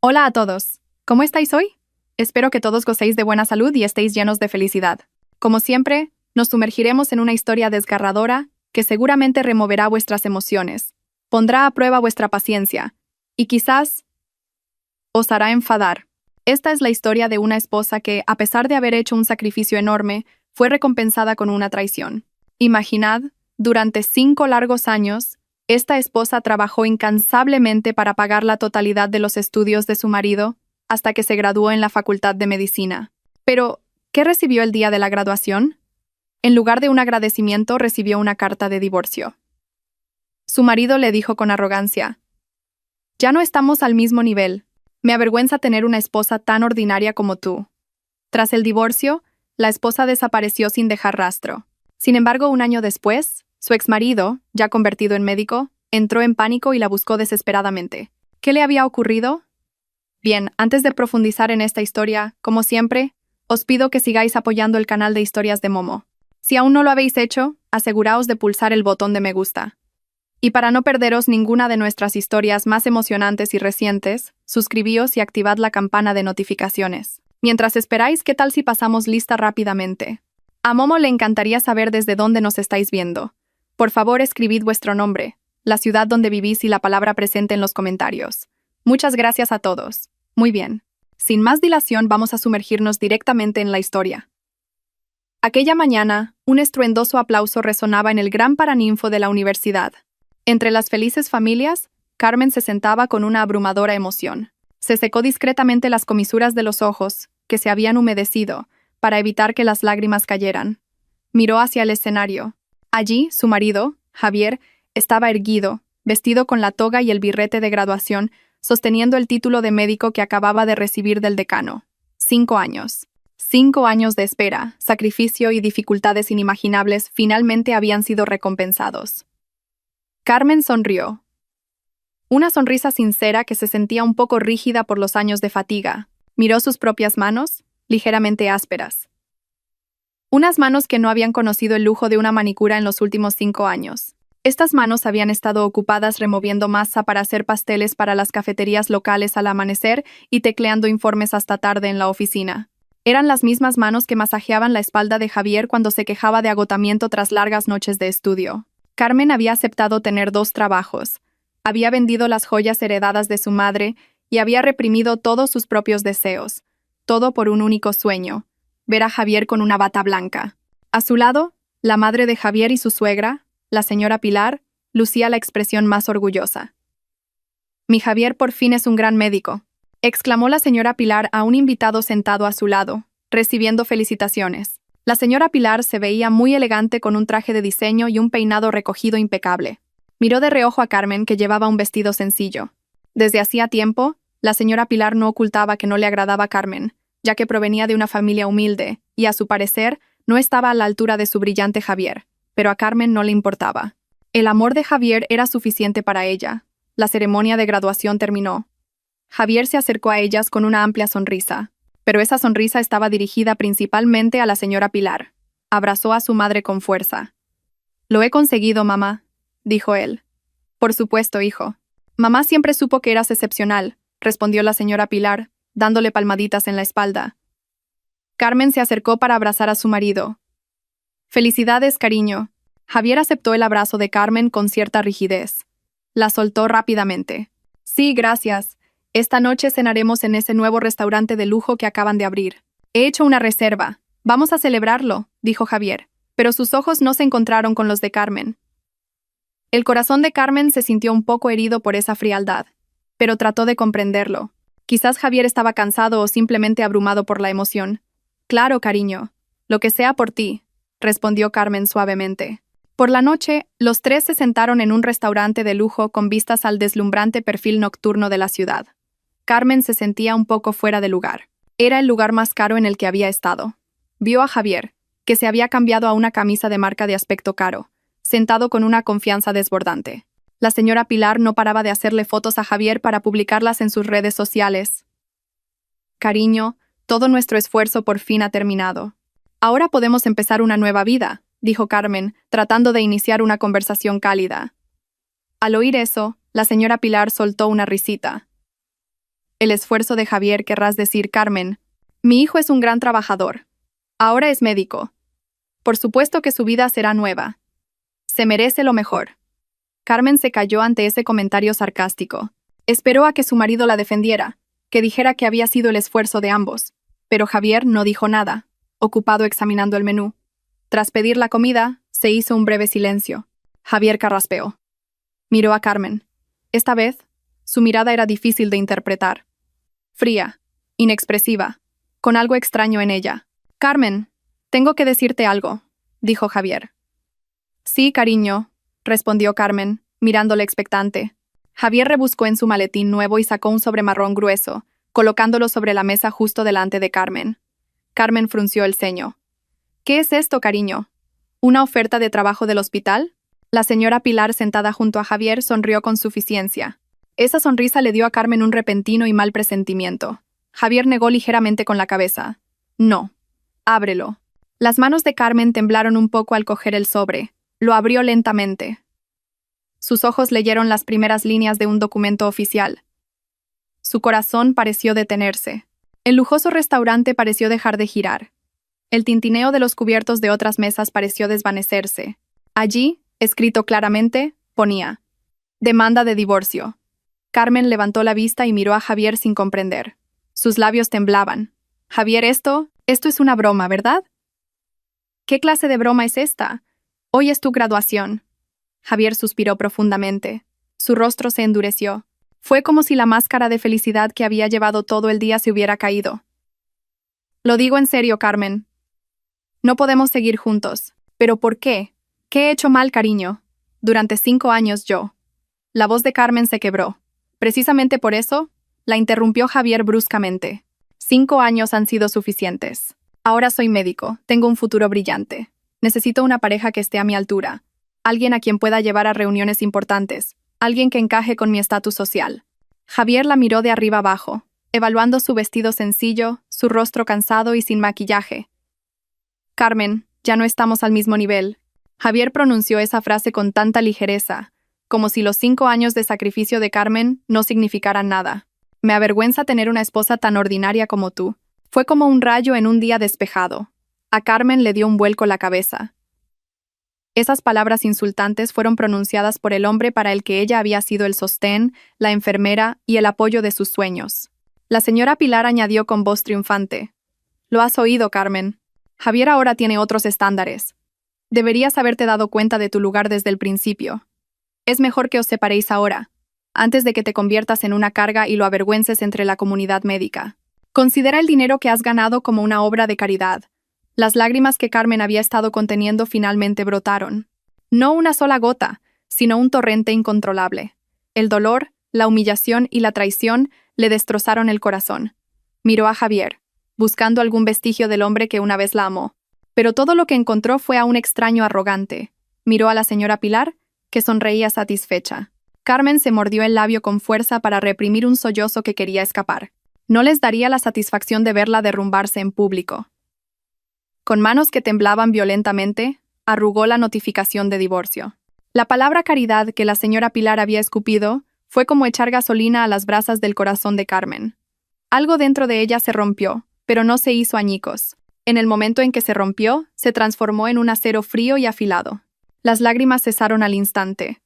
Hola a todos. ¿Cómo estáis hoy? Espero que todos gocéis de buena salud y estéis llenos de felicidad. Como siempre, nos sumergiremos en una historia desgarradora que seguramente removerá vuestras emociones, pondrá a prueba vuestra paciencia y quizás os hará enfadar. Esta es la historia de una esposa que, a pesar de haber hecho un sacrificio enorme, fue recompensada con una traición. Imaginad, durante 5 largos años, esta esposa trabajó incansablemente para pagar la totalidad de los estudios de su marido hasta que se graduó en la Facultad de Medicina. Pero, ¿qué recibió el día de la graduación? En lugar de un agradecimiento, recibió una carta de divorcio. Su marido le dijo con arrogancia: «Ya no estamos al mismo nivel. Me avergüenza tener una esposa tan ordinaria como tú». Tras el divorcio, la esposa desapareció sin dejar rastro. Sin embargo, un año después, su exmarido, ya convertido en médico, entró en pánico y la buscó desesperadamente. ¿Qué le había ocurrido? Bien, antes de profundizar en esta historia, como siempre, os pido que sigáis apoyando el canal de Historias de Momo. Si aún no lo habéis hecho, aseguraos de pulsar el botón de me gusta. Y para no perderos ninguna de nuestras historias más emocionantes y recientes, suscribíos y activad la campana de notificaciones. Mientras esperáis, ¿qué tal si pasamos lista rápidamente? A Momo le encantaría saber desde dónde nos estáis viendo. Por favor, escribid vuestro nombre, la ciudad donde vivís y la palabra presente en los comentarios. Muchas gracias a todos. Muy bien. Sin más dilación, vamos a sumergirnos directamente en la historia. Aquella mañana, un estruendoso aplauso resonaba en el gran paraninfo de la universidad. Entre las felices familias, Carmen se sentaba con una abrumadora emoción. Se secó discretamente las comisuras de los ojos, que se habían humedecido, para evitar que las lágrimas cayeran. Miró hacia el escenario. Allí, su marido, Javier, estaba erguido, vestido con la toga y el birrete de graduación, sosteniendo el título de médico que acababa de recibir del decano. 5 años. 5 años de espera, sacrificio y dificultades inimaginables finalmente habían sido recompensados. Carmen sonrió. Una sonrisa sincera que se sentía un poco rígida por los años de fatiga. Miró sus propias manos, ligeramente ásperas. Unas manos que no habían conocido el lujo de una manicura en los últimos 5 años. Estas manos habían estado ocupadas removiendo masa para hacer pasteles para las cafeterías locales al amanecer y tecleando informes hasta tarde en la oficina. Eran las mismas manos que masajeaban la espalda de Javier cuando se quejaba de agotamiento tras largas noches de estudio. Carmen había aceptado tener 2 trabajos. Había vendido las joyas heredadas de su madre y había reprimido todos sus propios deseos. Todo por un único sueño: ver a Javier con una bata blanca. A su lado, la madre de Javier y su suegra, la señora Pilar, lucía la expresión más orgullosa. «Mi Javier por fin es un gran médico», exclamó la señora Pilar a un invitado sentado a su lado, recibiendo felicitaciones. La señora Pilar se veía muy elegante con un traje de diseño y un peinado recogido impecable. Miró de reojo a Carmen, que llevaba un vestido sencillo. Desde hacía tiempo, la señora Pilar no ocultaba que no le agradaba a Carmen, ya que provenía de una familia humilde y, a su parecer, no estaba a la altura de su brillante Javier, pero a Carmen no le importaba. El amor de Javier era suficiente para ella. La ceremonia de graduación terminó. Javier se acercó a ellas con una amplia sonrisa, pero esa sonrisa estaba dirigida principalmente a la señora Pilar. Abrazó a su madre con fuerza. «Lo he conseguido, mamá», dijo él. «Por supuesto, hijo. Mamá siempre supo que eras excepcional», respondió la señora Pilar, dándole palmaditas en la espalda. Carmen se acercó para abrazar a su marido. «Felicidades, cariño». Javier aceptó el abrazo de Carmen con cierta rigidez. La soltó rápidamente. «Sí, gracias. Esta noche cenaremos en ese nuevo restaurante de lujo que acaban de abrir. He hecho una reserva. Vamos a celebrarlo», dijo Javier, pero sus ojos no se encontraron con los de Carmen. El corazón de Carmen se sintió un poco herido por esa frialdad, pero trató de comprenderlo. Quizás Javier estaba cansado o simplemente abrumado por la emoción. «Claro, cariño. Lo que sea por ti», respondió Carmen suavemente. Por la noche, los 3 se sentaron en un restaurante de lujo con vistas al deslumbrante perfil nocturno de la ciudad. Carmen se sentía un poco fuera de lugar. Era el lugar más caro en el que había estado. Vio a Javier, que se había cambiado a una camisa de marca de aspecto caro, sentado con una confianza desbordante. La señora Pilar no paraba de hacerle fotos a Javier para publicarlas en sus redes sociales. «Cariño, todo nuestro esfuerzo por fin ha terminado. Ahora podemos empezar una nueva vida», dijo Carmen, tratando de iniciar una conversación cálida. Al oír eso, la señora Pilar soltó una risita. El esfuerzo de Javier, querrás decir, Carmen. Mi hijo es un gran trabajador. Ahora es médico. Por supuesto que su vida será nueva. Se merece lo mejor. Carmen se calló ante ese comentario sarcástico. Esperó a que su marido la defendiera, que dijera que había sido el esfuerzo de ambos. Pero Javier no dijo nada, ocupado examinando el menú. Tras pedir la comida, se hizo un breve silencio. Javier carraspeó. Miró a Carmen. Esta vez, su mirada era difícil de interpretar. Fría, inexpresiva, con algo extraño en ella. Carmen, tengo que decirte algo, dijo Javier. Sí, cariño, respondió Carmen, mirándole expectante. Javier rebuscó en su maletín nuevo y sacó un sobre marrón grueso, colocándolo sobre la mesa justo delante de Carmen. Carmen frunció el ceño. ¿Qué es esto, cariño? ¿Una oferta de trabajo del hospital? La señora Pilar, sentada junto a Javier, sonrió con suficiencia. Esa sonrisa le dio a Carmen un repentino y mal presentimiento. Javier negó ligeramente con la cabeza. No. Ábrelo. Las manos de Carmen temblaron un poco al coger el sobre. Lo abrió lentamente. Sus ojos leyeron las primeras líneas de un documento oficial. Su corazón pareció detenerse. El lujoso restaurante pareció dejar de girar. El tintineo de los cubiertos de otras mesas pareció desvanecerse. Allí, escrito claramente, ponía: demanda de divorcio. Carmen levantó la vista y miró a Javier sin comprender. Sus labios temblaban. Javier, esto es una broma, ¿verdad? ¿Qué clase de broma es esta? Hoy es tu graduación. Javier suspiró profundamente. Su rostro se endureció. Fue como si la máscara de felicidad que había llevado todo el día se hubiera caído. Lo digo en serio, Carmen. No podemos seguir juntos. ¿Pero por qué? ¿Qué he hecho mal, cariño? Durante 5 años yo. La voz de Carmen se quebró. Precisamente por eso, la interrumpió Javier bruscamente. 5 años han sido suficientes. Ahora soy médico, tengo un futuro brillante. Necesito una pareja que esté a mi altura. Alguien a quien pueda llevar a reuniones importantes. Alguien que encaje con mi estatus social. Javier la miró de arriba abajo, evaluando su vestido sencillo, su rostro cansado y sin maquillaje. Carmen, ya no estamos al mismo nivel. Javier pronunció esa frase con tanta ligereza, como si los 5 años de sacrificio de Carmen no significaran nada. Me avergüenza tener una esposa tan ordinaria como tú. Fue como un rayo en un día despejado. A Carmen le dio un vuelco la cabeza. Esas palabras insultantes fueron pronunciadas por el hombre para el que ella había sido el sostén, la enfermera y el apoyo de sus sueños. La señora Pilar añadió con voz triunfante: «Lo has oído, Carmen. Javier ahora tiene otros estándares. Deberías haberte dado cuenta de tu lugar desde el principio. Es mejor que os separéis ahora, antes de que te conviertas en una carga y lo avergüences entre la comunidad médica. Considera el dinero que has ganado como una obra de caridad». Las lágrimas que Carmen había estado conteniendo finalmente brotaron. No una sola gota, sino un torrente incontrolable. El dolor, la humillación y la traición le destrozaron el corazón. Miró a Javier, buscando algún vestigio del hombre que una vez la amó. Pero todo lo que encontró fue a un extraño arrogante. Miró a la señora Pilar, que sonreía satisfecha. Carmen se mordió el labio con fuerza para reprimir un sollozo que quería escapar. No les daría la satisfacción de verla derrumbarse en público. Con manos que temblaban violentamente, arrugó la notificación de divorcio. La palabra caridad que la señora Pilar había escupido fue como echar gasolina a las brasas del corazón de Carmen. Algo dentro de ella se rompió, pero no se hizo añicos. En el momento en que se rompió, se transformó en un acero frío y afilado. Las lágrimas cesaron al instante.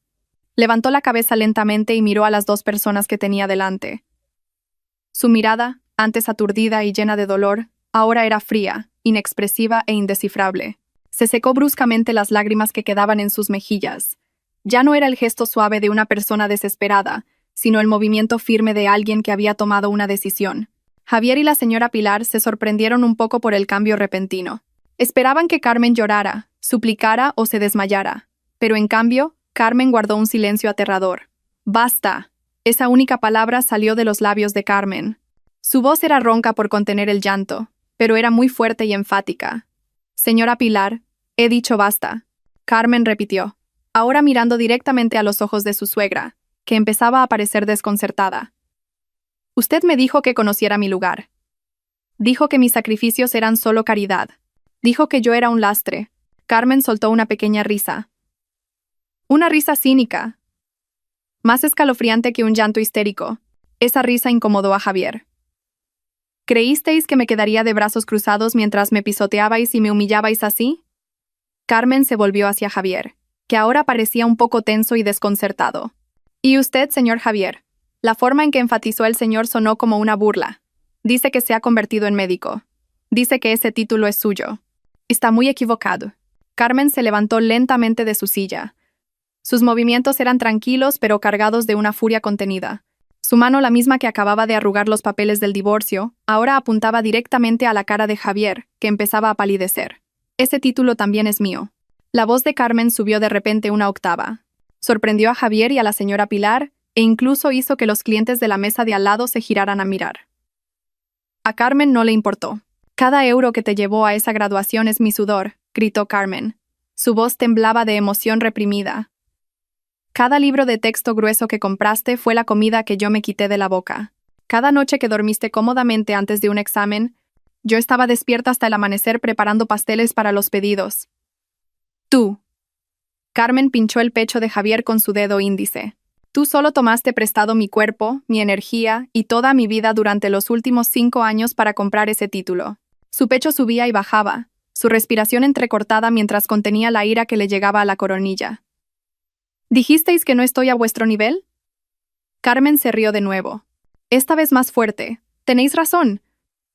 Levantó la cabeza lentamente y miró a las 2 personas que tenía delante. Su mirada, antes aturdida y llena de dolor, ahora era fría, inexpresiva e indescifrable. Se secó bruscamente las lágrimas que quedaban en sus mejillas. Ya no era el gesto suave de una persona desesperada, sino el movimiento firme de alguien que había tomado una decisión. Javier y la señora Pilar se sorprendieron un poco por el cambio repentino. Esperaban que Carmen llorara, suplicara o se desmayara. Pero en cambio, Carmen guardó un silencio aterrador. «Basta». Esa única palabra salió de los labios de Carmen. Su voz era ronca por contener el llanto, pero era muy fuerte y enfática. «Señora Pilar, he dicho basta», Carmen repitió, ahora mirando directamente a los ojos de su suegra, que empezaba a parecer desconcertada. «Usted me dijo que conociera mi lugar. Dijo que mis sacrificios eran solo caridad. Dijo que yo era un lastre». Carmen soltó una pequeña risa. Una risa cínica, más escalofriante que un llanto histérico. Esa risa incomodó a Javier. ¿Creísteis que me quedaría de brazos cruzados mientras me pisoteabais y me humillabais así? Carmen se volvió hacia Javier, que ahora parecía un poco tenso y desconcertado. ¿Y usted, señor Javier? La forma en que enfatizó el señor sonó como una burla. Dice que se ha convertido en médico. Dice que ese título es suyo. Está muy equivocado. Carmen se levantó lentamente de su silla. Sus movimientos eran tranquilos pero cargados de una furia contenida. Su mano, la misma que acababa de arrugar los papeles del divorcio, ahora apuntaba directamente a la cara de Javier, que empezaba a palidecer. Ese título también es mío. La voz de Carmen subió de repente una octava. Sorprendió a Javier y a la señora Pilar, e incluso hizo que los clientes de la mesa de al lado se giraran a mirar. A Carmen no le importó. Cada euro que te llevó a esa graduación es mi sudor, gritó Carmen. Su voz temblaba de emoción reprimida. Cada libro de texto grueso que compraste fue la comida que yo me quité de la boca. Cada noche que dormiste cómodamente antes de un examen, yo estaba despierta hasta el amanecer preparando pasteles para los pedidos. Tú. Carmen pinchó el pecho de Javier con su dedo índice. Tú solo tomaste prestado mi cuerpo, mi energía y toda mi vida durante los últimos 5 años para comprar ese título. Su pecho subía y bajaba, su respiración entrecortada mientras contenía la ira que le llegaba a la coronilla. ¿Dijisteis que no estoy a vuestro nivel? Carmen se rió de nuevo. Esta vez más fuerte. Tenéis razón.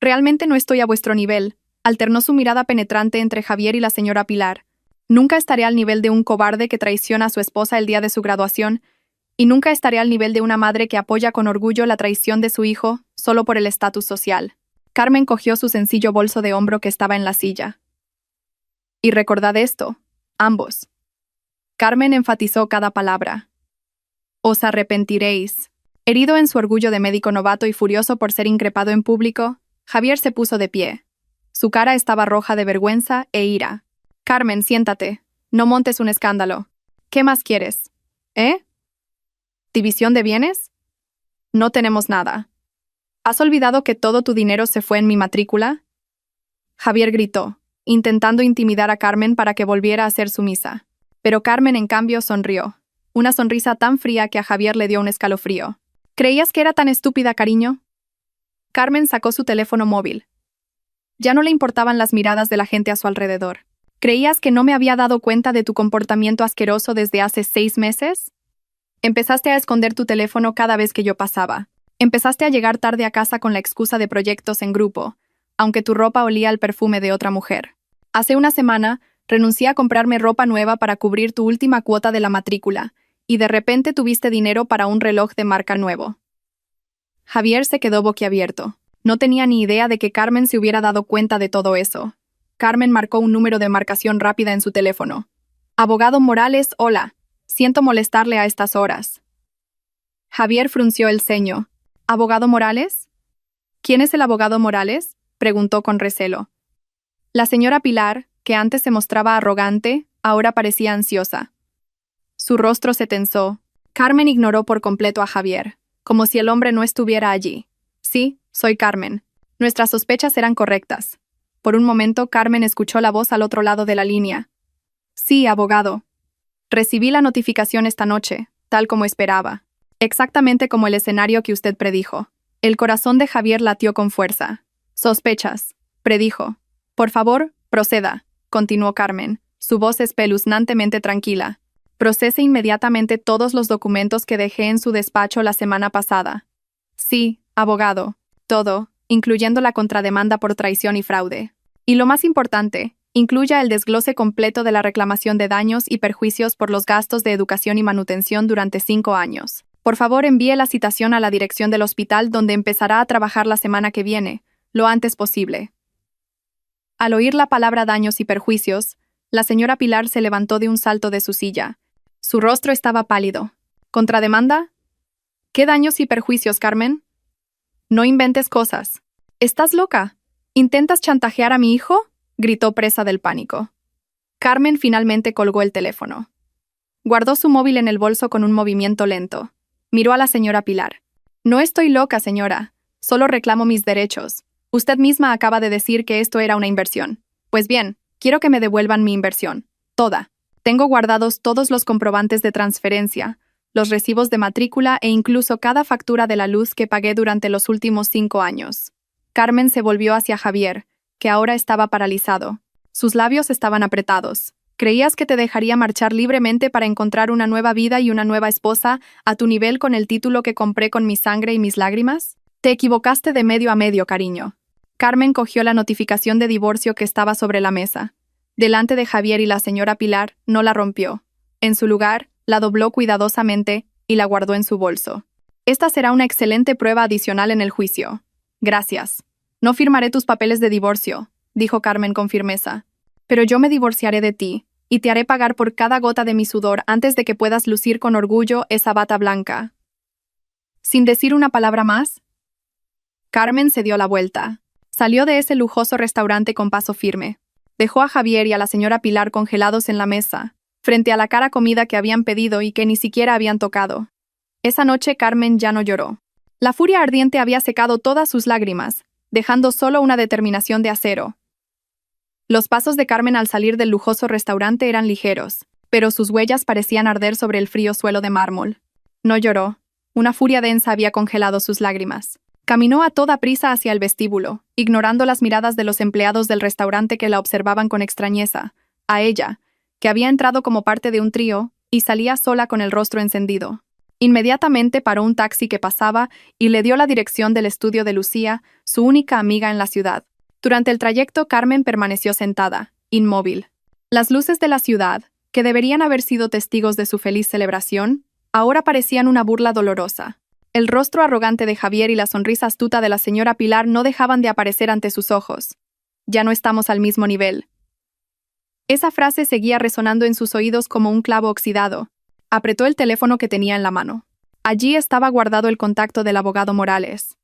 Realmente no estoy a vuestro nivel, alternó su mirada penetrante entre Javier y la señora Pilar. Nunca estaré al nivel de un cobarde que traiciona a su esposa el día de su graduación, y nunca estaré al nivel de una madre que apoya con orgullo la traición de su hijo solo por el estatus social. Carmen cogió su sencillo bolso de hombro que estaba en la silla. Y recordad esto, ambos. Carmen enfatizó cada palabra. Os arrepentiréis. Herido en su orgullo de médico novato y furioso por ser increpado en público, Javier se puso de pie. Su cara estaba roja de vergüenza e ira. Carmen, siéntate. No montes un escándalo. ¿Qué más quieres? ¿Eh? ¿División de bienes? No tenemos nada. ¿Has olvidado que todo tu dinero se fue en mi matrícula? Javier gritó, intentando intimidar a Carmen para que volviera a ser sumisa. Pero Carmen, en cambio, sonrió. Una sonrisa tan fría que a Javier le dio un escalofrío. ¿Creías que era tan estúpida, cariño? Carmen sacó su teléfono móvil. Ya no le importaban las miradas de la gente a su alrededor. ¿Creías que no me había dado cuenta de tu comportamiento asqueroso desde hace 6 meses? Empezaste a esconder tu teléfono cada vez que yo pasaba. Empezaste a llegar tarde a casa con la excusa de proyectos en grupo, aunque tu ropa olía al perfume de otra mujer. Hace una semana, renuncié a comprarme ropa nueva para cubrir tu última cuota de la matrícula, y de repente tuviste dinero para un reloj de marca nuevo. Javier se quedó boquiabierto. No tenía ni idea de que Carmen se hubiera dado cuenta de todo eso. Carmen marcó un número de marcación rápida en su teléfono. Abogado Morales, hola. Siento molestarle a estas horas. Javier frunció el ceño. ¿Abogado Morales? ¿Quién es el abogado Morales?, preguntó con recelo. La señora Pilar, que antes se mostraba arrogante, ahora parecía ansiosa. Su rostro se tensó. Carmen ignoró por completo a Javier, como si el hombre no estuviera allí. Sí, soy Carmen. Nuestras sospechas eran correctas. Por un momento, Carmen escuchó la voz al otro lado de la línea. Sí, abogado. Recibí la notificación esta noche, tal como esperaba. Exactamente como el escenario que usted predijo. El corazón de Javier latió con fuerza. Sospechas, predijo. Por favor, proceda, continuó Carmen, su voz espeluznantemente tranquila. Procese inmediatamente todos los documentos que dejé en su despacho la semana pasada. Sí, abogado. Todo, incluyendo la contrademanda por traición y fraude. Y lo más importante, incluya el desglose completo de la reclamación de daños y perjuicios por los gastos de educación y manutención durante 5 años. Por favor, envíe la citación a la dirección del hospital donde empezará a trabajar la semana que viene, lo antes posible. Al oír la palabra daños y perjuicios, la señora Pilar se levantó de un salto de su silla. Su rostro estaba pálido. ¿Contrademanda? ¿Qué daños y perjuicios, Carmen? No inventes cosas. ¿Estás loca? ¿Intentas chantajear a mi hijo?, gritó presa del pánico. Carmen finalmente colgó el teléfono. Guardó su móvil en el bolso con un movimiento lento. Miró a la señora Pilar. No estoy loca, señora. Solo reclamo mis derechos. Usted misma acaba de decir que esto era una inversión. Pues bien, quiero que me devuelvan mi inversión. Toda. Tengo guardados todos los comprobantes de transferencia, los recibos de matrícula e incluso cada factura de la luz que pagué durante los últimos 5 años. Carmen se volvió hacia Javier, que ahora estaba paralizado. Sus labios estaban apretados. ¿Creías que te dejaría marchar libremente para encontrar una nueva vida y una nueva esposa a tu nivel con el título que compré con mi sangre y mis lágrimas? Te equivocaste de medio a medio, cariño. Carmen cogió la notificación de divorcio que estaba sobre la mesa. Delante de Javier y la señora Pilar, no la rompió. En su lugar, la dobló cuidadosamente y la guardó en su bolso. Esta será una excelente prueba adicional en el juicio. Gracias. No firmaré tus papeles de divorcio, dijo Carmen con firmeza. Pero yo me divorciaré de ti, y te haré pagar por cada gota de mi sudor antes de que puedas lucir con orgullo esa bata blanca. Sin decir una palabra más, Carmen se dio la vuelta. Salió de ese lujoso restaurante con paso firme. Dejó a Javier y a la señora Pilar congelados en la mesa, frente a la cara comida que habían pedido y que ni siquiera habían tocado. Esa noche Carmen ya no lloró. La furia ardiente había secado todas sus lágrimas, dejando solo una determinación de acero. Los pasos de Carmen al salir del lujoso restaurante eran ligeros, pero sus huellas parecían arder sobre el frío suelo de mármol. No lloró. Una furia densa había congelado sus lágrimas. Caminó a toda prisa hacia el vestíbulo, ignorando las miradas de los empleados del restaurante que la observaban con extrañeza. A ella, que había entrado como parte de un trío, y salía sola con el rostro encendido. Inmediatamente paró un taxi que pasaba y le dio la dirección del estudio de Lucía, su única amiga en la ciudad. Durante el trayecto, Carmen permaneció sentada, inmóvil. Las luces de la ciudad, que deberían haber sido testigos de su feliz celebración, ahora parecían una burla dolorosa. El rostro arrogante de Javier y la sonrisa astuta de la señora Pilar no dejaban de aparecer ante sus ojos. Ya no estamos al mismo nivel. Esa frase seguía resonando en sus oídos como un clavo oxidado. Apretó el teléfono que tenía en la mano. Allí estaba guardado el contacto del abogado Morales.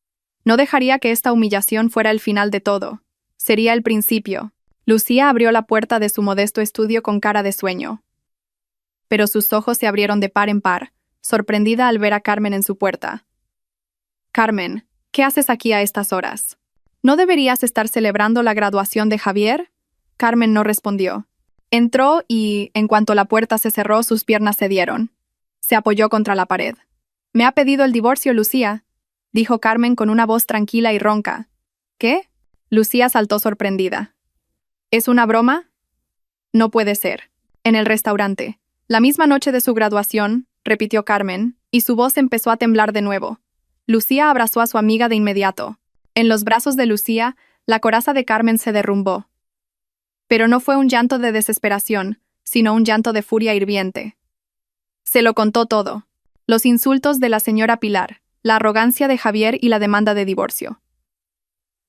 No dejaría que esta humillación fuera el final de todo. Sería el principio. Lucía abrió la puerta de su modesto estudio con cara de sueño. Pero sus ojos se abrieron de par en par, sorprendida al ver a Carmen en su puerta. «Carmen, ¿qué haces aquí a estas horas? ¿No deberías estar celebrando la graduación de Javier?» Carmen no respondió. Entró y, en cuanto la puerta se cerró, sus piernas cedieron. Se apoyó contra la pared. «Me ha pedido el divorcio, Lucía», dijo Carmen con una voz tranquila y ronca. «¿Qué?» Lucía saltó sorprendida. ¿Es una broma? No puede ser. En el restaurante. La misma noche de su graduación, repitió Carmen, y su voz empezó a temblar de nuevo. Lucía abrazó a su amiga de inmediato. En los brazos de Lucía, la coraza de Carmen se derrumbó. Pero no fue un llanto de desesperación, sino un llanto de furia hirviente. Se lo contó todo. Los insultos de la señora Pilar, la arrogancia de Javier y la demanda de divorcio.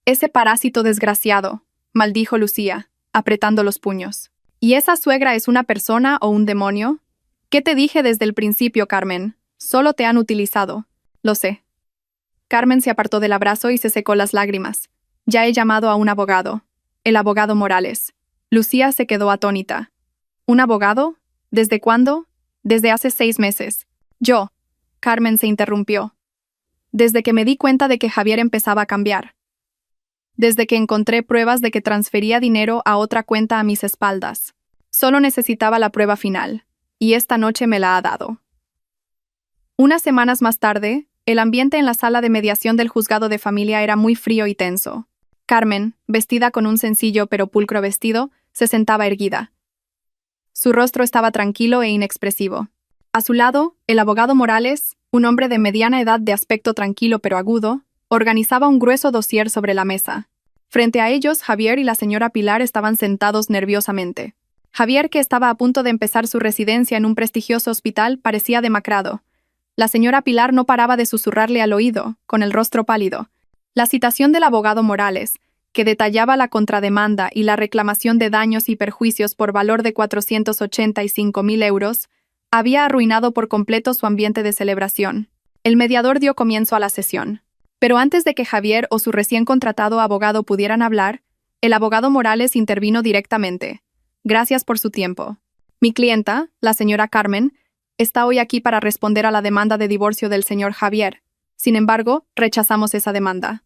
«Ese parásito desgraciado», maldijo Lucía, apretando los puños. «¿Y esa suegra es una persona o un demonio? ¿Qué te dije desde el principio, Carmen? Solo te han utilizado». «Lo sé». Carmen se apartó del abrazo y se secó las lágrimas. «Ya he llamado a un abogado. El abogado Morales». Lucía se quedó atónita. «¿Un abogado? ¿Desde cuándo?» «Desde hace 6 meses. Yo». Carmen se interrumpió. «Desde que me di cuenta de que Javier empezaba a cambiar. Desde que encontré pruebas de que transfería dinero a otra cuenta a mis espaldas. Solo necesitaba la prueba final, y esta noche me la ha dado». Unas semanas más tarde, el ambiente en la sala de mediación del juzgado de familia era muy frío y tenso. Carmen, vestida con un sencillo pero pulcro vestido, se sentaba erguida. Su rostro estaba tranquilo e inexpresivo. A su lado, el abogado Morales, un hombre de mediana edad de aspecto tranquilo pero agudo, organizaba un grueso dossier sobre la mesa. Frente a ellos, Javier y la señora Pilar estaban sentados nerviosamente. Javier, que estaba a punto de empezar su residencia en un prestigioso hospital, parecía demacrado. La señora Pilar no paraba de susurrarle al oído, con el rostro pálido. La citación del abogado Morales, que detallaba la contrademanda y la reclamación de daños y perjuicios por valor de 485.000 euros, había arruinado por completo su ambiente de celebración. El mediador dio comienzo a la sesión. Pero antes de que Javier o su recién contratado abogado pudieran hablar, el abogado Morales intervino directamente. «Gracias por su tiempo. Mi clienta, la señora Carmen, está hoy aquí para responder a la demanda de divorcio del señor Javier. Sin embargo, rechazamos esa demanda».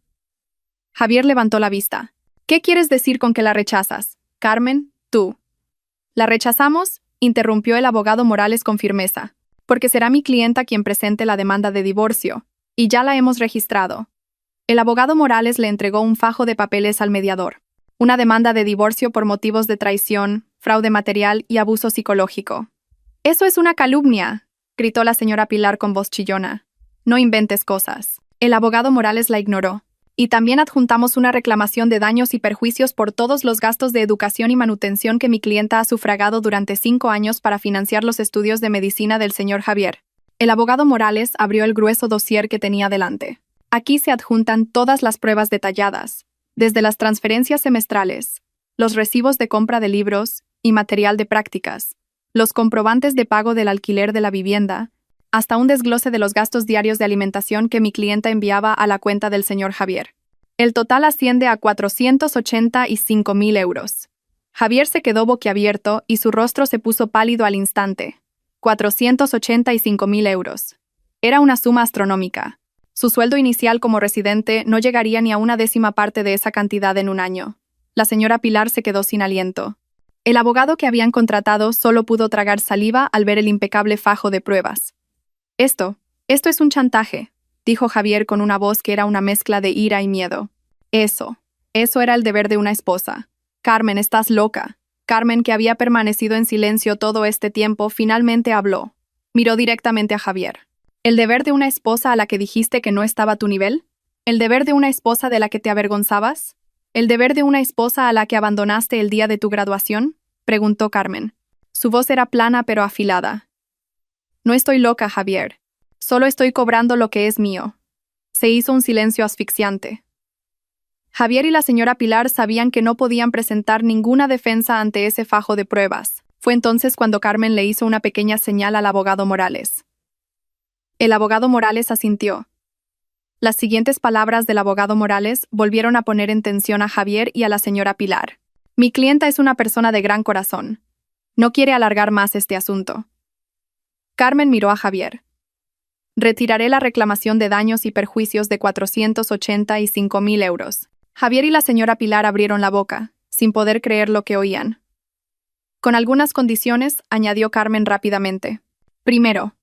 Javier levantó la vista. «¿Qué quieres decir con que la rechazas? Carmen, tú». «¿La rechazamos?», interrumpió el abogado Morales con firmeza. porque será mi clienta quien presente la demanda de divorcio, y ya la hemos registrado. El abogado Morales le entregó un fajo de papeles al mediador. Una demanda de divorcio por motivos de traición, fraude material y abuso psicológico. «Eso es una calumnia», gritó la señora Pilar con voz chillona. «No inventes cosas». El abogado Morales la ignoró. «Y también adjuntamos una reclamación de daños y perjuicios por todos los gastos de educación y manutención que mi clienta ha sufragado durante 5 años para financiar los estudios de medicina del señor Javier». El abogado Morales abrió el grueso dossier que tenía delante. Aquí se adjuntan todas las pruebas detalladas, desde las transferencias semestrales, los recibos de compra de libros y material de prácticas, los comprobantes de pago del alquiler de la vivienda, hasta un desglose de los gastos diarios de alimentación que mi clienta enviaba a la cuenta del señor Javier. El total asciende a 485.000 euros. Javier se quedó boquiabierto y su rostro se puso pálido al instante. 485.000 euros. Era una suma astronómica. Su sueldo inicial como residente no llegaría ni a una décima parte de esa cantidad en un año. La señora Pilar se quedó sin aliento. El abogado que habían contratado solo pudo tragar saliva al ver el impecable fajo de pruebas. Esto es un chantaje», dijo Javier con una voz que era una mezcla de ira y miedo. Eso era el deber de una esposa. «Carmen, estás loca». Carmen, que había permanecido en silencio todo este tiempo, finalmente habló. Miró directamente a Javier. «¿El deber de una esposa a la que dijiste que no estaba a tu nivel? ¿El deber de una esposa de la que te avergonzabas? ¿El deber de una esposa a la que abandonaste el día de tu graduación?», preguntó Carmen. Su voz era plana pero afilada. «No estoy loca, Javier. Solo estoy cobrando lo que es mío». Se hizo un silencio asfixiante. Javier y la señora Pilar sabían que no podían presentar ninguna defensa ante ese fajo de pruebas. Fue entonces cuando Carmen le hizo una pequeña señal al abogado Morales. El abogado Morales asintió. Las siguientes palabras del abogado Morales volvieron a poner en tensión a Javier y a la señora Pilar. «Mi clienta es una persona de gran corazón. No quiere alargar más este asunto». Carmen miró a Javier. «Retiraré la reclamación de daños y perjuicios de 485.000 euros». Javier y la señora Pilar abrieron la boca, sin poder creer lo que oían. «Con algunas condiciones», añadió Carmen rápidamente. «Primero,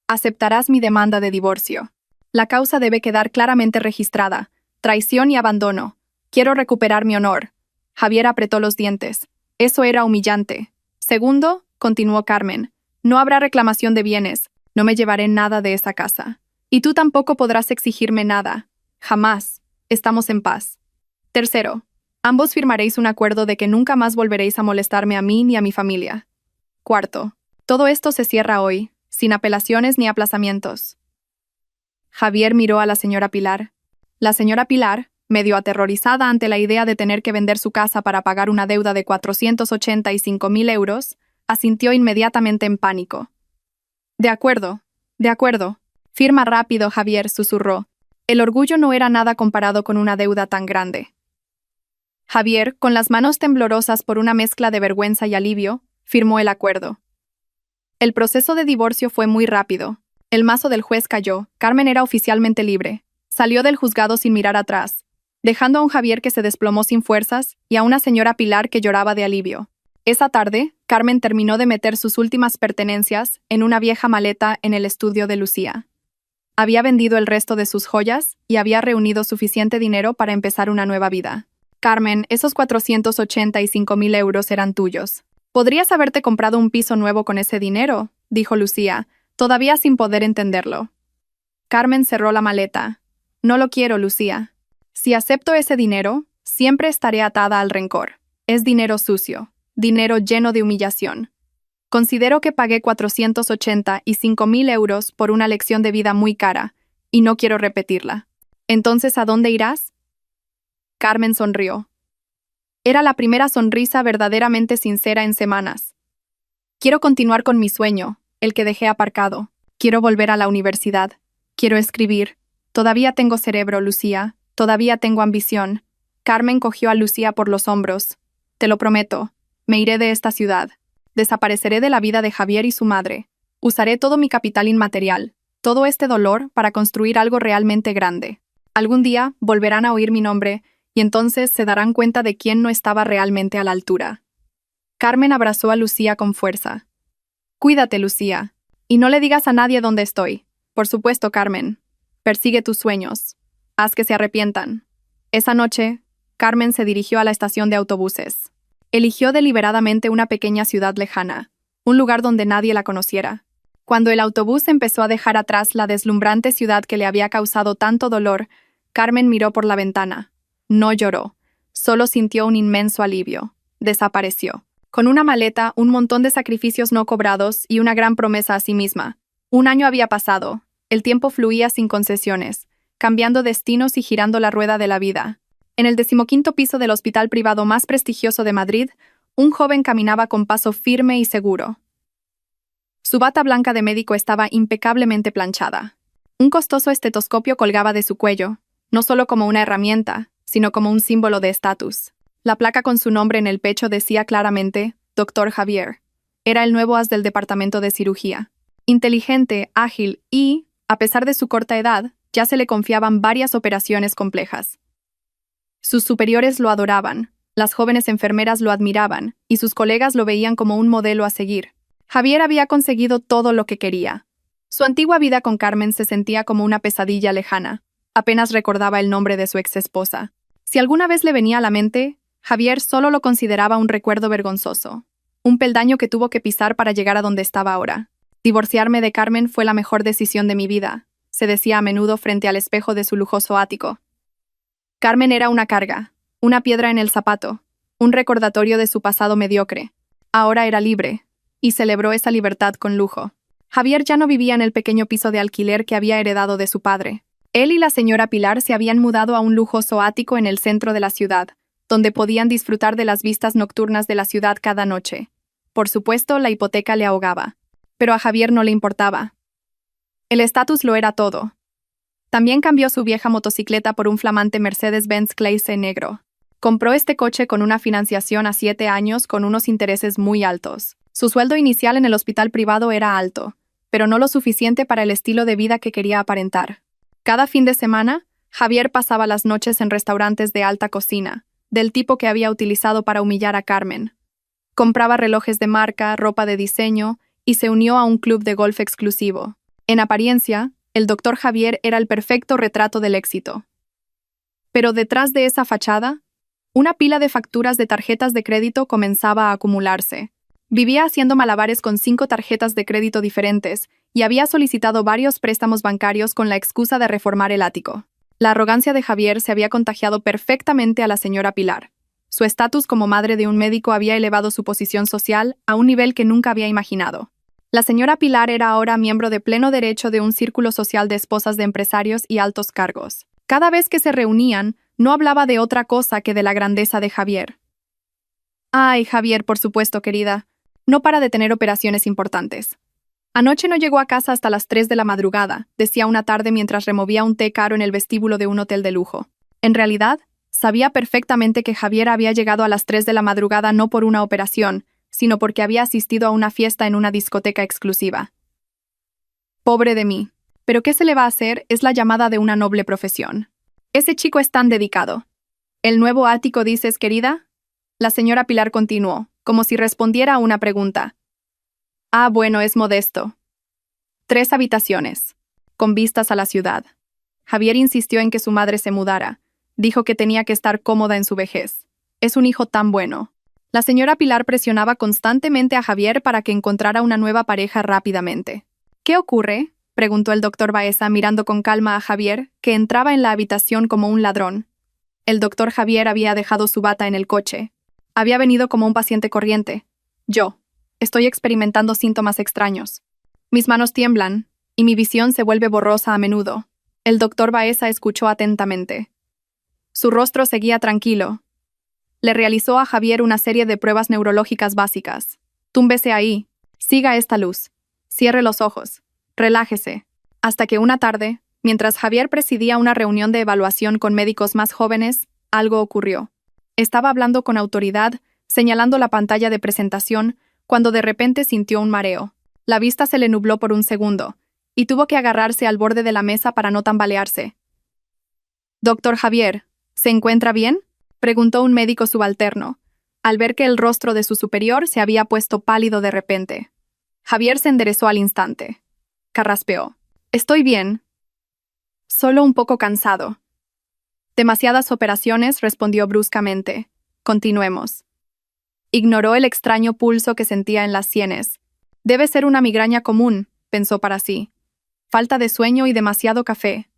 aceptarás mi demanda de divorcio. La causa debe quedar claramente registrada. Traición y abandono. Quiero recuperar mi honor». Javier apretó los dientes. Eso era humillante. «Segundo», continuó Carmen, «no habrá reclamación de bienes. No me llevaré nada de esa casa. Y tú tampoco podrás exigirme nada. Jamás. Estamos en paz. Tercero, ambos firmaréis un acuerdo de que nunca más volveréis a molestarme a mí ni a mi familia. Cuarto, todo esto se cierra hoy, sin apelaciones ni aplazamientos». Javier miró a la señora Pilar. La señora Pilar, medio aterrorizada ante la idea de tener que vender su casa para pagar una deuda de 485.000 euros, asintió inmediatamente en pánico. De acuerdo. Firma rápido, Javier», susurró. El orgullo no era nada comparado con una deuda tan grande. Javier, con las manos temblorosas por una mezcla de vergüenza y alivio, firmó el acuerdo. El proceso de divorcio fue muy rápido. El mazo del juez cayó. Carmen era oficialmente libre. Salió del juzgado sin mirar atrás, dejando a un Javier que se desplomó sin fuerzas y a una señora Pilar que lloraba de alivio. Esa tarde, Carmen terminó de meter sus últimas pertenencias en una vieja maleta en el estudio de Lucía. Había vendido el resto de sus joyas y había reunido suficiente dinero para empezar una nueva vida. «Carmen, esos 485.000 euros eran tuyos. Podrías haberte comprado un piso nuevo con ese dinero», dijo Lucía, todavía sin poder entenderlo. Carmen cerró la maleta. «No lo quiero, Lucía. Si acepto ese dinero, siempre estaré atada al rencor. Es dinero sucio, dinero lleno de humillación. Considero que pagué 485.000 euros por una lección de vida muy cara, y no quiero repetirla. Entonces, ¿a dónde irás?». Carmen sonrió. Era la primera sonrisa verdaderamente sincera en semanas. «Quiero continuar con mi sueño, el que dejé aparcado. Quiero volver a la universidad. Quiero escribir. Todavía tengo cerebro, Lucía. Todavía tengo ambición». Carmen cogió a Lucía por los hombros. «Te lo prometo. Me iré de esta ciudad. Desapareceré de la vida de Javier y su madre. Usaré todo mi capital inmaterial, todo este dolor para construir algo realmente grande. Algún día volverán a oír mi nombre y entonces se darán cuenta de quién no estaba realmente a la altura». Carmen abrazó a Lucía con fuerza. «Cuídate, Lucía. Y no le digas a nadie dónde estoy. Por supuesto, Carmen. Persigue tus sueños. Haz que se arrepientan. Esa noche, Carmen se dirigió a la estación de autobuses. Eligió deliberadamente una pequeña ciudad lejana, un lugar donde nadie la conociera. Cuando el autobús empezó a dejar atrás la deslumbrante ciudad que le había causado tanto dolor, Carmen miró por la ventana. No lloró, solo sintió un inmenso alivio. Desapareció. Con una maleta, un montón de sacrificios no cobrados y una gran promesa a sí misma. Un año había pasado. El tiempo fluía sin concesiones, cambiando destinos y girando la rueda de la vida. En el 15º piso del hospital privado más prestigioso de Madrid, un joven caminaba con paso firme y seguro. Su bata blanca de médico estaba impecablemente planchada. Un costoso estetoscopio colgaba de su cuello, no solo como una herramienta, sino como un símbolo de estatus. La placa con su nombre en el pecho decía claramente «Dr. Javier». Era el nuevo as del departamento de cirugía. Inteligente, ágil y, a pesar de su corta edad, ya se le confiaban varias operaciones complejas. Sus superiores lo adoraban, las jóvenes enfermeras lo admiraban, y sus colegas lo veían como un modelo a seguir. Javier había conseguido todo lo que quería. Su antigua vida con Carmen se sentía como una pesadilla lejana. Apenas recordaba el nombre de su exesposa. Si alguna vez le venía a la mente, Javier solo lo consideraba un recuerdo vergonzoso. Un peldaño que tuvo que pisar para llegar a donde estaba ahora. Divorciarme de Carmen fue la mejor decisión de mi vida, se decía a menudo frente al espejo de su lujoso ático. Carmen era una carga, una piedra en el zapato, un recordatorio de su pasado mediocre. Ahora era libre, y celebró esa libertad con lujo. Javier ya no vivía en el pequeño piso de alquiler que había heredado de su padre. Él y la señora Pilar se habían mudado a un lujoso ático en el centro de la ciudad, donde podían disfrutar de las vistas nocturnas de la ciudad cada noche. Por supuesto, la hipoteca le ahogaba, pero a Javier no le importaba. El estatus lo era todo. También cambió su vieja motocicleta por un flamante Mercedes-Benz Clase negro. Compró este coche con una financiación a 7 años con unos intereses muy altos. Su sueldo inicial en el hospital privado era alto, pero no lo suficiente para el estilo de vida que quería aparentar. Cada fin de semana, Javier pasaba las noches en restaurantes de alta cocina, del tipo que había utilizado para humillar a Carmen. Compraba relojes de marca, ropa de diseño y se unió a un club de golf exclusivo. En apariencia, el Dr. Javier era el perfecto retrato del éxito. Pero detrás de esa fachada, una pila de facturas de tarjetas de crédito comenzaba a acumularse. Vivía haciendo malabares con 5 tarjetas de crédito diferentes y había solicitado varios préstamos bancarios con la excusa de reformar el ático. La arrogancia de Javier se había contagiado perfectamente a la señora Pilar. Su estatus como madre de un médico había elevado su posición social a un nivel que nunca había imaginado. La señora Pilar era ahora miembro de pleno derecho de un círculo social de esposas de empresarios y altos cargos. Cada vez que se reunían, no hablaba de otra cosa que de la grandeza de Javier. Ay, Javier, por supuesto, querida. No para de tener operaciones importantes. Anoche no llegó a casa hasta las 3 de la madrugada, decía una tarde mientras removía un té caro en el vestíbulo de un hotel de lujo. En realidad, sabía perfectamente que Javier había llegado a las 3 de la madrugada no por una operación, sino porque había asistido a una fiesta en una discoteca exclusiva. Pobre de mí. Pero ¿qué se le va a hacer? Es la llamada de una noble profesión. Ese chico es tan dedicado. ¿El nuevo ático dices, querida? La señora Pilar continuó, como si respondiera a una pregunta. Ah, bueno, es modesto. 3 habitaciones, con vistas a la ciudad. Javier insistió en que su madre se mudara. Dijo que tenía que estar cómoda en su vejez. Es un hijo tan bueno. La señora Pilar presionaba constantemente a Javier para que encontrara una nueva pareja rápidamente. ¿Qué ocurre?, preguntó el doctor Baeza mirando con calma a Javier, que entraba en la habitación como un ladrón. El doctor Javier había dejado su bata en el coche. Había venido como un paciente corriente. Yo. Estoy experimentando síntomas extraños. Mis manos tiemblan, y mi visión se vuelve borrosa a menudo. El doctor Baeza escuchó atentamente. Su rostro seguía tranquilo. Le realizó a Javier una serie de pruebas neurológicas básicas. Túmbese ahí. Siga esta luz. Cierre los ojos. Relájese. Hasta que una tarde, mientras Javier presidía una reunión de evaluación con médicos más jóvenes, algo ocurrió. Estaba hablando con autoridad, señalando la pantalla de presentación, cuando de repente sintió un mareo. La vista se le nubló por un segundo, y tuvo que agarrarse al borde de la mesa para no tambalearse. «Doctor Javier, ¿se encuentra bien?», preguntó un médico subalterno, al ver que el rostro de su superior se había puesto pálido de repente. Javier se enderezó al instante. Carraspeó. Estoy bien. Solo un poco cansado. Demasiadas operaciones, respondió bruscamente. Continuemos. Ignoró el extraño pulso que sentía en las sienes. Debe ser una migraña común, pensó para sí. Falta de sueño y demasiado café.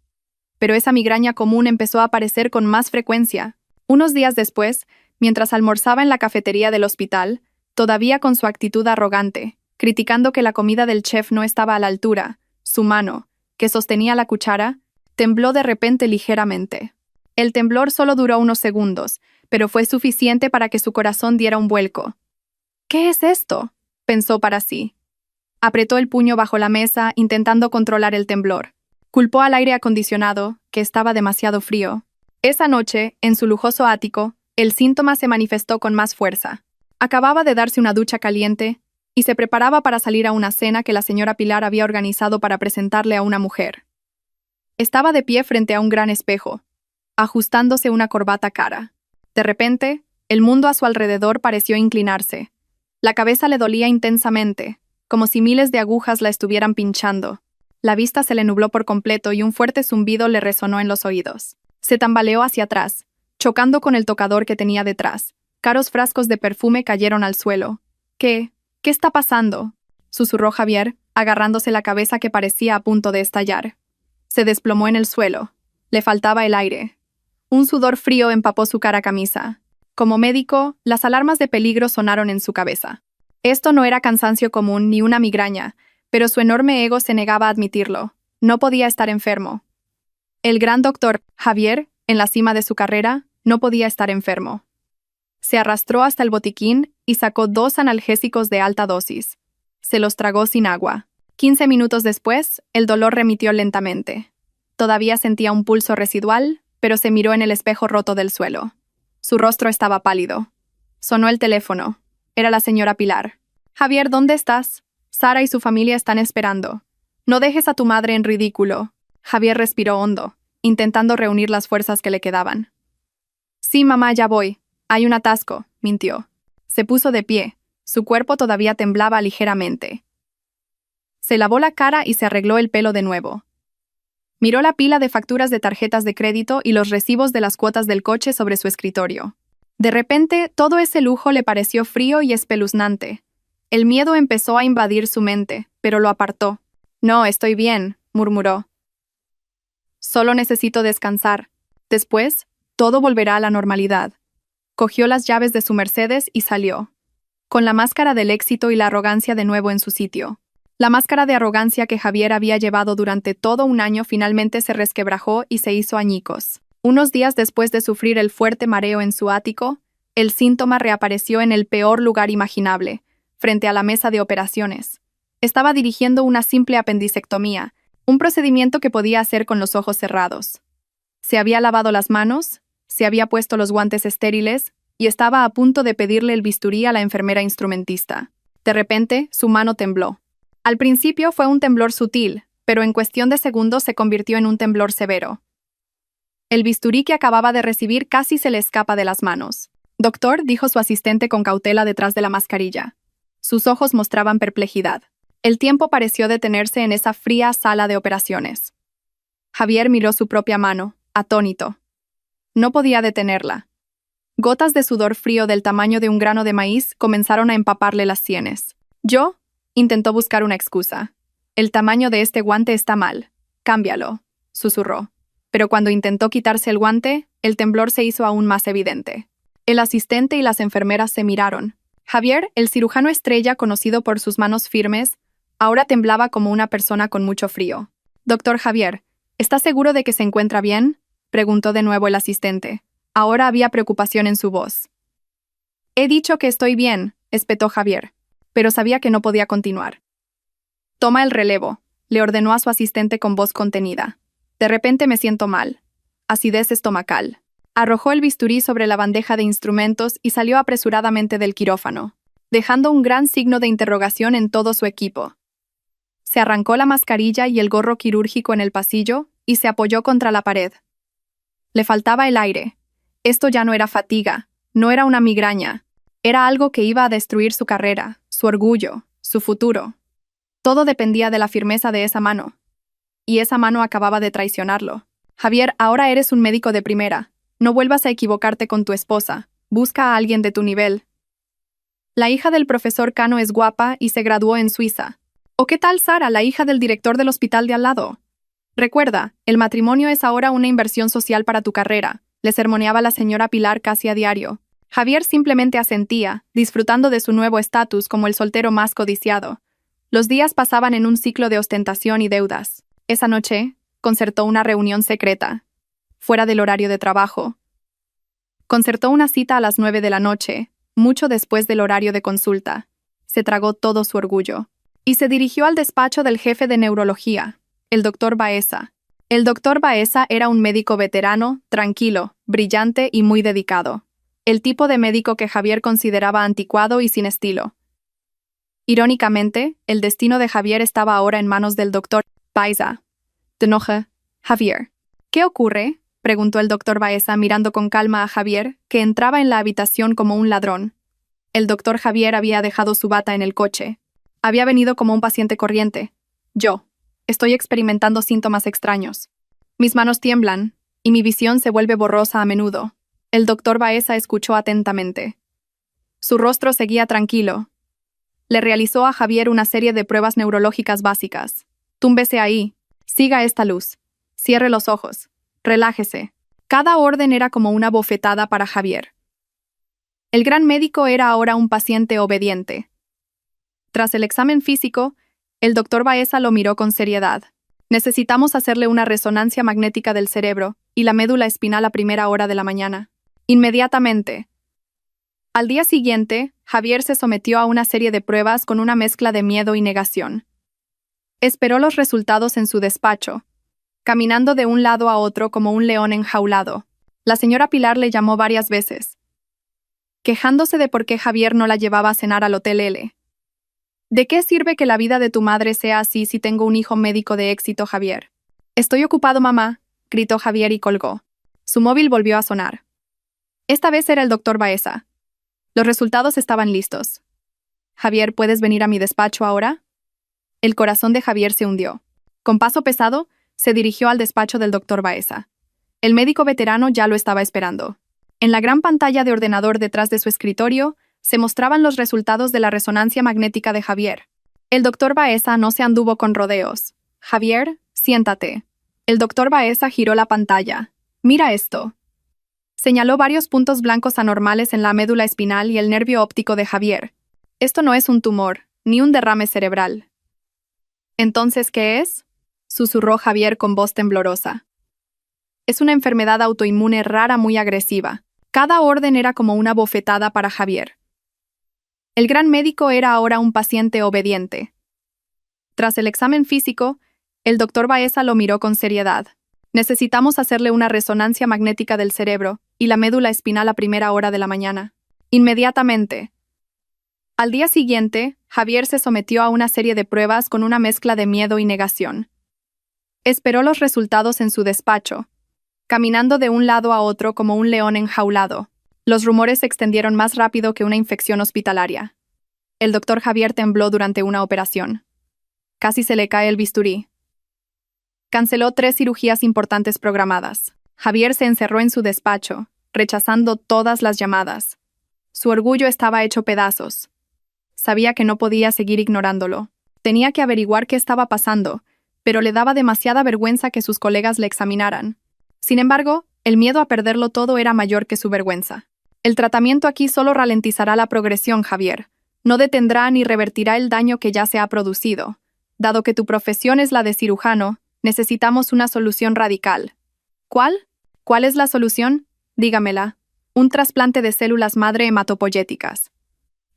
Pero esa migraña común empezó a aparecer con más frecuencia. Unos días después, mientras almorzaba en la cafetería del hospital, todavía con su actitud arrogante, criticando que la comida del chef no estaba a la altura, su mano, que sostenía la cuchara, tembló de repente ligeramente. El temblor solo duró unos segundos, pero fue suficiente para que su corazón diera un vuelco. ¿Qué es esto?, pensó para sí. Apretó el puño bajo la mesa, intentando controlar el temblor. Culpó al aire acondicionado, que estaba demasiado frío. Esa noche, en su lujoso ático, el síntoma se manifestó con más fuerza. Acababa de darse una ducha caliente y se preparaba para salir a una cena que la señora Pilar había organizado para presentarle a una mujer. Estaba de pie frente a un gran espejo, ajustándose una corbata cara. De repente, el mundo a su alrededor pareció inclinarse. La cabeza le dolía intensamente, como si miles de agujas la estuvieran pinchando. La vista se le nubló por completo y un fuerte zumbido le resonó en los oídos. Se tambaleó hacia atrás, chocando con el tocador que tenía detrás. Caros frascos de perfume cayeron al suelo. ¿Qué está pasando?, susurró Javier, agarrándose la cabeza que parecía a punto de estallar. Se desplomó en el suelo. Le faltaba el aire. Un sudor frío empapó su cara camisa. Como médico, las alarmas de peligro sonaron en su cabeza. Esto no era cansancio común ni una migraña, pero su enorme ego se negaba a admitirlo. No podía estar enfermo. El gran doctor Javier, en la cima de su carrera, no podía estar enfermo. Se arrastró hasta el botiquín y sacó 2 analgésicos de alta dosis. Se los tragó sin agua. 15 minutos después, el dolor remitió lentamente. Todavía sentía un pulso residual, pero se miró en el espejo roto del suelo. Su rostro estaba pálido. Sonó el teléfono. Era la señora Pilar. «Javier, ¿dónde estás? Sara y su familia están esperando. No dejes a tu madre en ridículo». Javier respiró hondo, intentando reunir las fuerzas que le quedaban. «Sí, mamá, ya voy. Hay un atasco», mintió. Se puso de pie. Su cuerpo todavía temblaba ligeramente. Se lavó la cara y se arregló el pelo de nuevo. Miró la pila de facturas de tarjetas de crédito y los recibos de las cuotas del coche sobre su escritorio. De repente, todo ese lujo le pareció frío y espeluznante. El miedo empezó a invadir su mente, pero lo apartó. «No, estoy bien», murmuró. «Solo necesito descansar. Después, todo volverá a la normalidad». Cogió las llaves de su Mercedes y salió, con la máscara del éxito y la arrogancia de nuevo en su sitio. La máscara de arrogancia que Javier había llevado durante todo un año finalmente se resquebrajó y se hizo añicos. Unos días después de sufrir el fuerte mareo en su ático, el síntoma reapareció en el peor lugar imaginable, frente a la mesa de operaciones. Estaba dirigiendo una simple apendicectomía, un procedimiento que podía hacer con los ojos cerrados. Se había lavado las manos, se había puesto los guantes estériles y estaba a punto de pedirle el bisturí a la enfermera instrumentista. De repente, su mano tembló. Al principio fue un temblor sutil, pero en cuestión de segundos se convirtió en un temblor severo. El bisturí que acababa de recibir casi se le escapa de las manos. «Doctor», dijo su asistente con cautela detrás de la mascarilla. Sus ojos mostraban perplejidad. El tiempo pareció detenerse en esa fría sala de operaciones. Javier miró su propia mano, atónito. No podía detenerla. Gotas de sudor frío del tamaño de un grano de maíz comenzaron a empaparle las sienes. «Yo», intentó buscar una excusa. «El tamaño de este guante está mal. Cámbialo», susurró. Pero cuando intentó quitarse el guante, el temblor se hizo aún más evidente. El asistente y las enfermeras se miraron. Javier, el cirujano estrella conocido por sus manos firmes, ahora temblaba como una persona con mucho frío. «Doctor Javier, ¿está seguro de que se encuentra bien?», preguntó de nuevo el asistente. Ahora había preocupación en su voz. «He dicho que estoy bien», espetó Javier, pero sabía que no podía continuar. «Toma el relevo», le ordenó a su asistente con voz contenida. «De repente me siento mal. Acidez estomacal». Arrojó el bisturí sobre la bandeja de instrumentos y salió apresuradamente del quirófano, dejando un gran signo de interrogación en todo su equipo. Se arrancó la mascarilla y el gorro quirúrgico en el pasillo y se apoyó contra la pared. Le faltaba el aire. Esto ya no era fatiga, no era una migraña. Era algo que iba a destruir su carrera, su orgullo, su futuro. Todo dependía de la firmeza de esa mano. Y esa mano acababa de traicionarlo. Javier, ahora eres un médico de primera. No vuelvas a equivocarte con tu esposa. Busca a alguien de tu nivel. La hija del profesor Cano es guapa y se graduó en Suiza. ¿O qué tal Sara, la hija del director del hospital de al lado? Recuerda, el matrimonio es ahora una inversión social para tu carrera, le sermoneaba la señora Pilar casi a diario. Javier simplemente asentía, disfrutando de su nuevo estatus como el soltero más codiciado. Los días pasaban en un ciclo de ostentación y deudas. Esa noche, concertó una reunión secreta, fuera del horario de trabajo. Concertó una cita a las 9 de la noche, mucho después del horario de consulta. Se tragó todo su orgullo. Y se dirigió al despacho del jefe de neurología, el doctor Baeza. El doctor Baeza era un médico veterano, tranquilo, brillante y muy dedicado. El tipo de médico que Javier consideraba anticuado y sin estilo. Irónicamente, el destino de Javier estaba ahora en manos del doctor Baeza. ¿Te enoja, Javier? ¿Qué ocurre?, preguntó el doctor Baeza mirando con calma a Javier, que entraba en la habitación como un ladrón. El doctor Javier había dejado su bata en el coche. Había venido como un paciente corriente. Yo. Estoy experimentando síntomas extraños. Mis manos tiemblan, y mi visión se vuelve borrosa a menudo. El doctor Baeza escuchó atentamente. Su rostro seguía tranquilo. Le realizó a Javier una serie de pruebas neurológicas básicas. Túmbese ahí. Siga esta luz. Cierre los ojos. Relájese. Cada orden era como una bofetada para Javier. El gran médico era ahora un paciente obediente. Tras el examen físico, el doctor Baeza lo miró con seriedad. Necesitamos hacerle una resonancia magnética del cerebro y la médula espinal a primera hora de la mañana. Inmediatamente. Al día siguiente, Javier se sometió a una serie de pruebas con una mezcla de miedo y negación. Esperó los resultados en su despacho, caminando de un lado a otro como un león enjaulado. La señora Pilar le llamó varias veces, quejándose de por qué Javier no la llevaba a cenar al Hotel L. ¿De qué sirve que la vida de tu madre sea así si tengo un hijo médico de éxito, Javier? Estoy ocupado, mamá, gritó Javier y colgó. Su móvil volvió a sonar. Esta vez era el doctor Baeza. Los resultados estaban listos. Javier, ¿puedes venir a mi despacho ahora? El corazón de Javier se hundió. Con paso pesado, se dirigió al despacho del doctor Baeza. El médico veterano ya lo estaba esperando. En la gran pantalla de ordenador detrás de su escritorio, se mostraban los resultados de la resonancia magnética de Javier. El doctor Baeza no se anduvo con rodeos. Javier, siéntate. El doctor Baeza giró la pantalla. Mira esto. Señaló varios puntos blancos anormales en la médula espinal y el nervio óptico de Javier. Esto no es un tumor, ni un derrame cerebral. ¿Entonces qué es?, susurró Javier con voz temblorosa. Es una enfermedad autoinmune rara muy agresiva. Cada orden era como una bofetada para Javier. El gran médico era ahora un paciente obediente. Tras el examen físico, el doctor Baeza lo miró con seriedad. Necesitamos hacerle una resonancia magnética del cerebro y la médula espinal a primera hora de la mañana. Inmediatamente. Al día siguiente, Javier se sometió a una serie de pruebas con una mezcla de miedo y negación. Esperó los resultados en su despacho, caminando de un lado a otro como un león enjaulado. Los rumores se extendieron más rápido que una infección hospitalaria. El doctor Javier tembló durante una operación. Casi se le cae el bisturí. Canceló 3 cirugías importantes programadas. Javier se encerró en su despacho, rechazando todas las llamadas. Su orgullo estaba hecho pedazos. Sabía que no podía seguir ignorándolo. Tenía que averiguar qué estaba pasando, pero le daba demasiada vergüenza que sus colegas le examinaran. Sin embargo, el miedo a perderlo todo era mayor que su vergüenza. El tratamiento aquí solo ralentizará la progresión, Javier. No detendrá ni revertirá el daño que ya se ha producido. Dado que tu profesión es la de cirujano, necesitamos una solución radical. ¿Cuál? ¿Cuál es la solución? Dígamela. Un trasplante de células madre hematopoyéticas.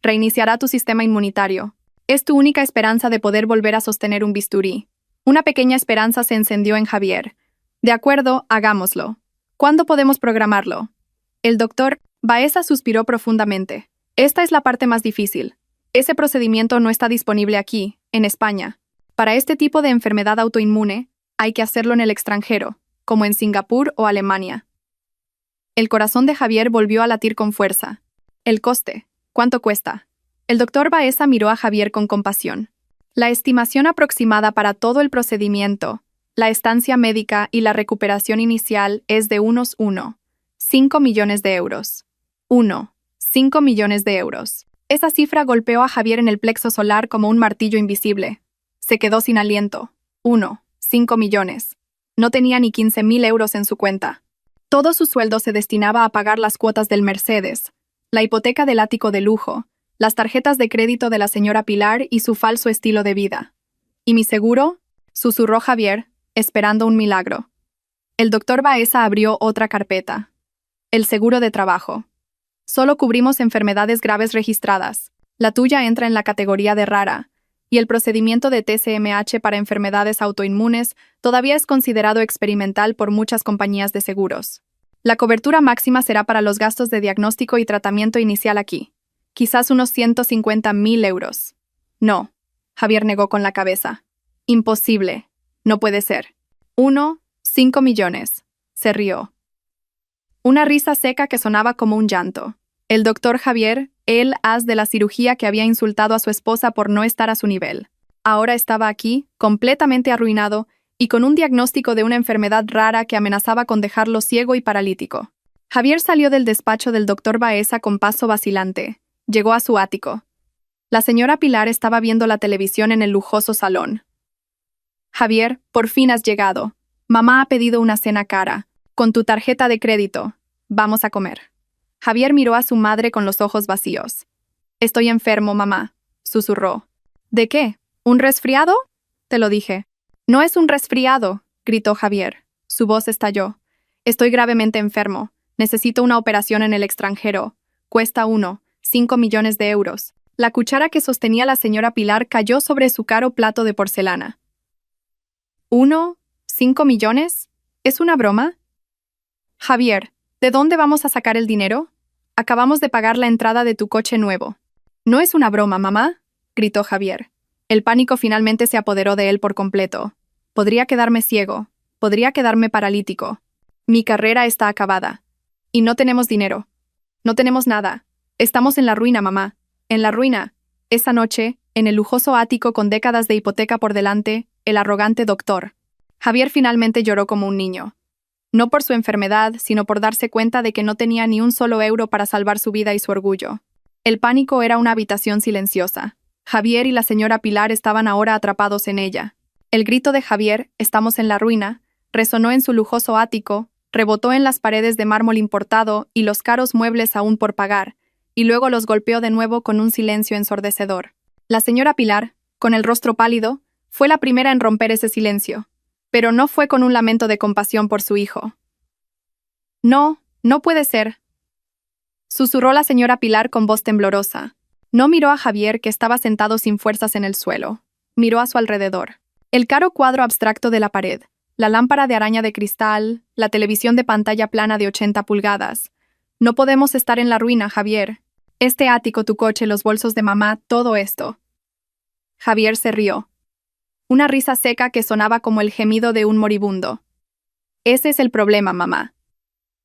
Reiniciará tu sistema inmunitario. Es tu única esperanza de poder volver a sostener un bisturí. Una pequeña esperanza se encendió en Javier. De acuerdo, hagámoslo. ¿Cuándo podemos programarlo? El doctor Baeza suspiró profundamente. Esta es la parte más difícil. Ese procedimiento no está disponible aquí, en España. Para este tipo de enfermedad autoinmune, hay que hacerlo en el extranjero, como en Singapur o Alemania. El corazón de Javier volvió a latir con fuerza. El coste. ¿Cuánto cuesta? El doctor Baeza miró a Javier con compasión. La estimación aproximada para todo el procedimiento, la estancia médica y la recuperación inicial es de unos 5 millones de euros. 5 millones de euros. Esa cifra golpeó a Javier en el plexo solar como un martillo invisible. Se quedó sin aliento. 5 millones. No tenía ni 15.000 euros en su cuenta. Todo su sueldo se destinaba a pagar las cuotas del Mercedes, la hipoteca del ático de lujo, las tarjetas de crédito de la señora Pilar y su falso estilo de vida. ¿Y mi seguro?, susurró Javier, esperando un milagro. El doctor Baeza abrió otra carpeta. El seguro de trabajo. Solo cubrimos enfermedades graves registradas. La tuya entra en la categoría de rara, y el procedimiento de TCMH para enfermedades autoinmunes todavía es considerado experimental por muchas compañías de seguros. La cobertura máxima será para los gastos de diagnóstico y tratamiento inicial aquí. Quizás unos 150.000 euros. No, Javier negó con la cabeza. Imposible. No puede ser. 5 millones. Se rió. Una risa seca que sonaba como un llanto. El doctor Javier, el as de la cirugía que había insultado a su esposa por no estar a su nivel. Ahora estaba aquí, completamente arruinado, y con un diagnóstico de una enfermedad rara que amenazaba con dejarlo ciego y paralítico. Javier salió del despacho del doctor Baeza con paso vacilante. Llegó a su ático. La señora Pilar estaba viendo la televisión en el lujoso salón. Javier, por fin has llegado. Mamá ha pedido una cena cara. Con tu tarjeta de crédito. Vamos a comer. Javier miró a su madre con los ojos vacíos. Estoy enfermo, mamá, susurró. ¿De qué? ¿Un resfriado? Te lo dije. No es un resfriado, gritó Javier. Su voz estalló. Estoy gravemente enfermo. Necesito una operación en el extranjero. Cuesta 5 millones de euros. La cuchara que sostenía la señora Pilar cayó sobre su caro plato de porcelana. ¿5 millones? ¿Es una broma? Javier, ¿de dónde vamos a sacar el dinero? Acabamos de pagar la entrada de tu coche nuevo. No es una broma, mamá, gritó Javier. El pánico finalmente se apoderó de él por completo. Podría quedarme ciego. Podría quedarme paralítico. Mi carrera está acabada. Y no tenemos dinero. No tenemos nada. Estamos en la ruina, mamá. En la ruina. Esa noche, en el lujoso ático con décadas de hipoteca por delante, el arrogante doctor. Javier finalmente lloró como un niño. No por su enfermedad, sino por darse cuenta de que no tenía ni un solo euro para salvar su vida y su orgullo. El pánico era una habitación silenciosa. Javier y la señora Pilar estaban ahora atrapados en ella. El grito de Javier, estamos en la ruina, resonó en su lujoso ático, rebotó en las paredes de mármol importado y los caros muebles aún por pagar, y luego los golpeó de nuevo con un silencio ensordecedor. La señora Pilar, con el rostro pálido, fue la primera en romper ese silencio, pero no fue con un lamento de compasión por su hijo. No, no puede ser, susurró la señora Pilar con voz temblorosa. No miró a Javier, que estaba sentado sin fuerzas en el suelo. Miró a su alrededor. El caro cuadro abstracto de la pared, la lámpara de araña de cristal, la televisión de pantalla plana de 80 pulgadas. No podemos estar en la ruina, Javier. Este ático, tu coche, los bolsos de mamá, todo esto. Javier se rió. Una risa seca que sonaba como el gemido de un moribundo. Ese es el problema, mamá.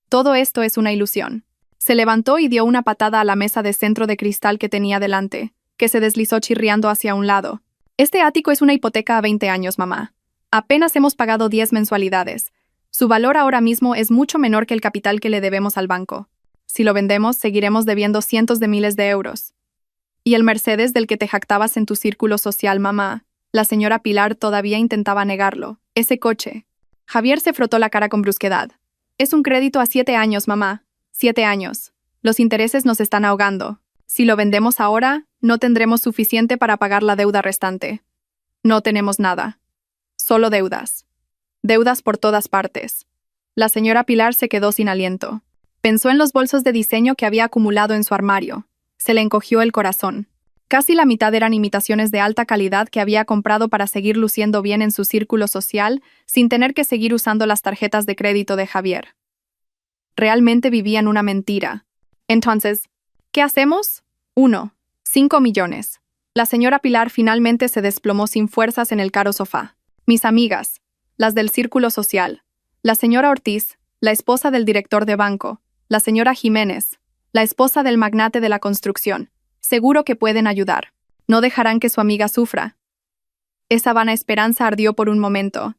Todo esto es una ilusión. Se levantó y dio una patada a la mesa de centro de cristal que tenía delante, que se deslizó chirriando hacia un lado. Este ático es una hipoteca a 20 años, mamá. Apenas hemos pagado 10 mensualidades. Su valor ahora mismo es mucho menor que el capital que le debemos al banco. Si lo vendemos, seguiremos debiendo cientos de miles de euros. ¿Y el Mercedes del que te jactabas en tu círculo social, mamá? La señora Pilar todavía intentaba negarlo. Ese coche. Javier se frotó la cara con brusquedad. Es un crédito a 7 años, mamá. 7 años. Los intereses nos están ahogando. Si lo vendemos ahora, no tendremos suficiente para pagar la deuda restante. No tenemos nada. Solo deudas. Deudas por todas partes. La señora Pilar se quedó sin aliento. Pensó en los bolsos de diseño que había acumulado en su armario. Se le encogió el corazón. Casi la mitad eran imitaciones de alta calidad que había comprado para seguir luciendo bien en su círculo social, sin tener que seguir usando las tarjetas de crédito de Javier. Realmente vivían una mentira. Entonces, ¿qué hacemos? 5 millones. La señora Pilar finalmente se desplomó sin fuerzas en el caro sofá. Mis amigas, las del círculo social, la señora Ortiz, la esposa del director de banco, la señora Jiménez, la esposa del magnate de la construcción, seguro que pueden ayudar. No dejarán que su amiga sufra. Esa vana esperanza ardió por un momento.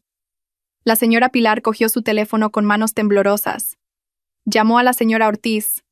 La señora Pilar cogió su teléfono con manos temblorosas. Llamó a la señora Ortiz.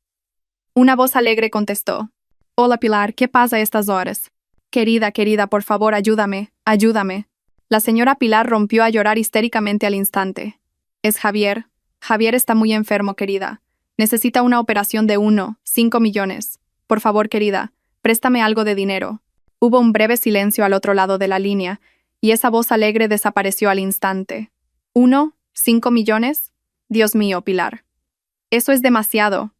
Una voz alegre contestó. «Hola Pilar, ¿qué pasa a estas horas?» Querida, por favor, ayúdame, ayúdame». La señora Pilar rompió a llorar histéricamente al instante. «Es Javier. Javier está muy enfermo, querida. Necesita una operación de 5 millones. Por favor, querida, préstame algo de dinero». Hubo un breve silencio al otro lado de la línea, y esa voz alegre desapareció al instante. ¿5 millones? Dios mío, Pilar. Eso es demasiado.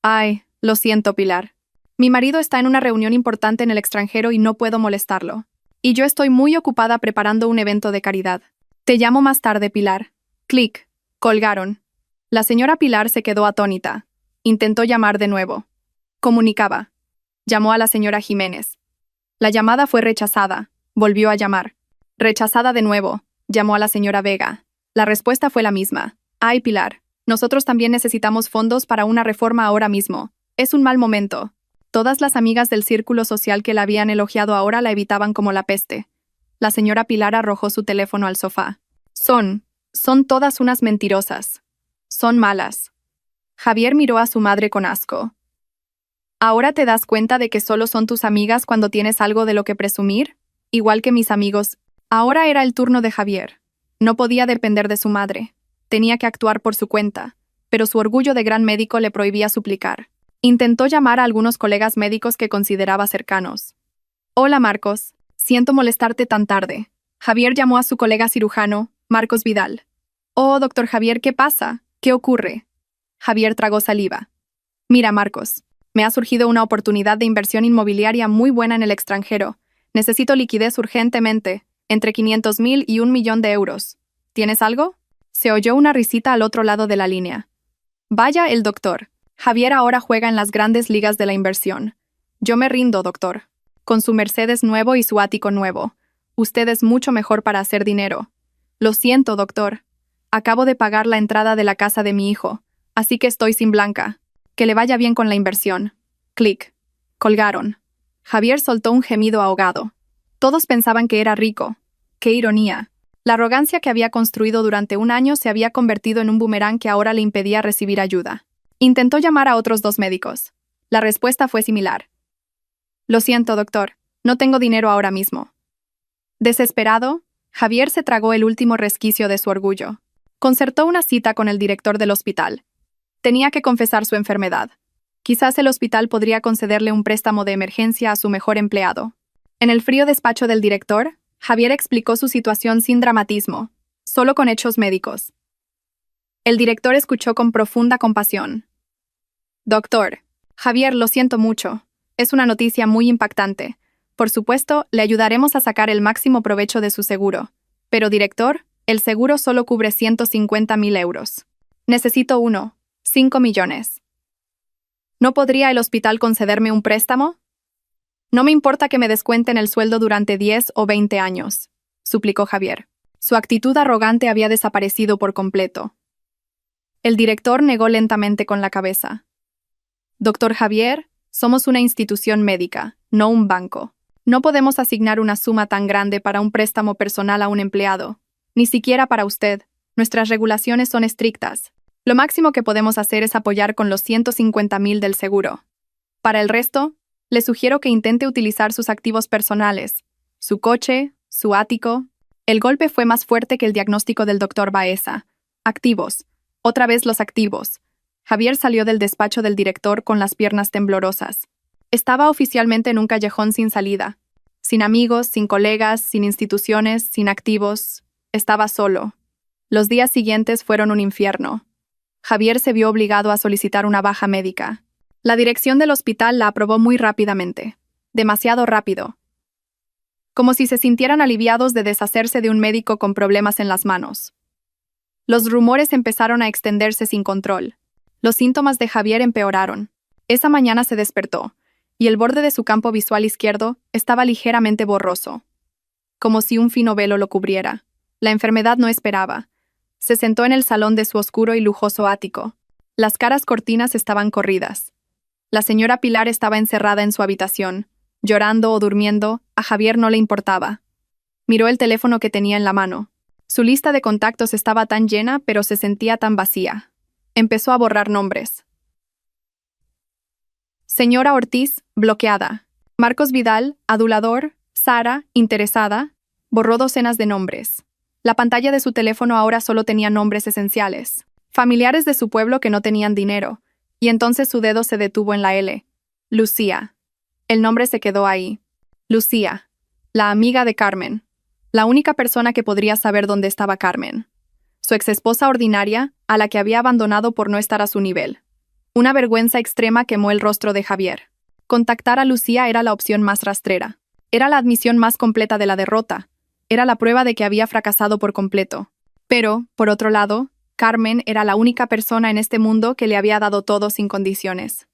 Ay, lo siento, Pilar. Mi marido está en una reunión importante en el extranjero y no puedo molestarlo. Y yo estoy muy ocupada preparando un evento de caridad. Te llamo más tarde, Pilar. Clic. Colgaron. La señora Pilar se quedó atónita. Intentó llamar de nuevo. Comunicaba. Llamó a la señora Jiménez. La llamada fue rechazada. Volvió a llamar. Rechazada de nuevo. Llamó a la señora Vega. La respuesta fue la misma. Ay, Pilar. Nosotros también necesitamos fondos para una reforma ahora mismo. Es un mal momento. Todas las amigas del círculo social que la habían elogiado ahora la evitaban como la peste. La señora Pilar arrojó su teléfono al sofá. Son todas unas mentirosas. Son malas. Javier miró a su madre con asco. ¿Ahora te das cuenta de que solo son tus amigas cuando tienes algo de lo que presumir? Igual que mis amigos. Ahora era el turno de Javier. No podía depender de su madre. Tenía que actuar por su cuenta, pero su orgullo de gran médico le prohibía suplicar. Intentó llamar a algunos colegas médicos que consideraba cercanos. «Hola, Marcos. Siento molestarte tan tarde». Javier llamó a su colega cirujano, Marcos Vidal. «Oh, doctor Javier, ¿qué pasa? ¿Qué ocurre?» Javier tragó saliva. «Mira, Marcos. Me ha surgido una oportunidad de inversión inmobiliaria muy buena en el extranjero. Necesito liquidez urgentemente, entre 500.000 y 1 millón de euros. ¿Tienes algo?» Se oyó una risita al otro lado de la línea. «Vaya el doctor. Javier ahora juega en las grandes ligas de la inversión. Yo me rindo, doctor. Con su Mercedes nuevo y su ático nuevo. Usted es mucho mejor para hacer dinero. Lo siento, doctor. Acabo de pagar la entrada de la casa de mi hijo, así que estoy sin blanca. Que le vaya bien con la inversión». Clic. Colgaron. Javier soltó un gemido ahogado. Todos pensaban que era rico. ¡Qué ironía! La arrogancia que había construido durante un año se había convertido en un boomerang que ahora le impedía recibir ayuda. Intentó llamar a otros 2 médicos. La respuesta fue similar. «Lo siento, doctor. No tengo dinero ahora mismo». Desesperado, Javier se tragó el último resquicio de su orgullo. Concertó una cita con el director del hospital. Tenía que confesar su enfermedad. Quizás el hospital podría concederle un préstamo de emergencia a su mejor empleado. En el frío despacho del director, Javier explicó su situación sin dramatismo, solo con hechos médicos. El director escuchó con profunda compasión. «Doctor, Javier, lo siento mucho. Es una noticia muy impactante. Por supuesto, le ayudaremos a sacar el máximo provecho de su seguro. Pero, director, el seguro solo cubre 150.000 euros. Necesito 5 millones. ¿No podría el hospital concederme un préstamo?» «No me importa que me descuenten el sueldo durante 10 o 20 años», suplicó Javier. Su actitud arrogante había desaparecido por completo. El director negó lentamente con la cabeza. «Doctor Javier, somos una institución médica, no un banco. No podemos asignar una suma tan grande para un préstamo personal a un empleado. Ni siquiera para usted. Nuestras regulaciones son estrictas. Lo máximo que podemos hacer es apoyar con los 150.000 del seguro. Para el resto, le sugiero que intente utilizar sus activos personales, su coche, su ático». El golpe fue más fuerte que el diagnóstico del doctor Baeza. Activos. Otra vez los activos. Javier salió del despacho del director con las piernas temblorosas. Estaba oficialmente en un callejón sin salida. Sin amigos, sin colegas, sin instituciones, sin activos. Estaba solo. Los días siguientes fueron un infierno. Javier se vio obligado a solicitar una baja médica. La dirección del hospital la aprobó muy rápidamente. Demasiado rápido. Como si se sintieran aliviados de deshacerse de un médico con problemas en las manos. Los rumores empezaron a extenderse sin control. Los síntomas de Javier empeoraron. Esa mañana se despertó, y el borde de su campo visual izquierdo estaba ligeramente borroso. Como si un fino velo lo cubriera. La enfermedad no esperaba. Se sentó en el salón de su oscuro y lujoso ático. Las caras cortinas estaban corridas. La señora Pilar estaba encerrada en su habitación. Llorando o durmiendo, a Javier no le importaba. Miró el teléfono que tenía en la mano. Su lista de contactos estaba tan llena, pero se sentía tan vacía. Empezó a borrar nombres. Señora Ortiz, bloqueada. Marcos Vidal, adulador. Sara, interesada. Borró docenas de nombres. La pantalla de su teléfono ahora solo tenía nombres esenciales. Familiares de su pueblo que no tenían dinero. Y entonces su dedo se detuvo en la L. Lucía. El nombre se quedó ahí. Lucía. La amiga de Carmen. La única persona que podría saber dónde estaba Carmen. Su exesposa ordinaria, a la que había abandonado por no estar a su nivel. Una vergüenza extrema quemó el rostro de Javier. Contactar a Lucía era la opción más rastrera. Era la admisión más completa de la derrota. Era la prueba de que había fracasado por completo. Pero, por otro lado, Carmen era la única persona en este mundo que le había dado todo sin condiciones.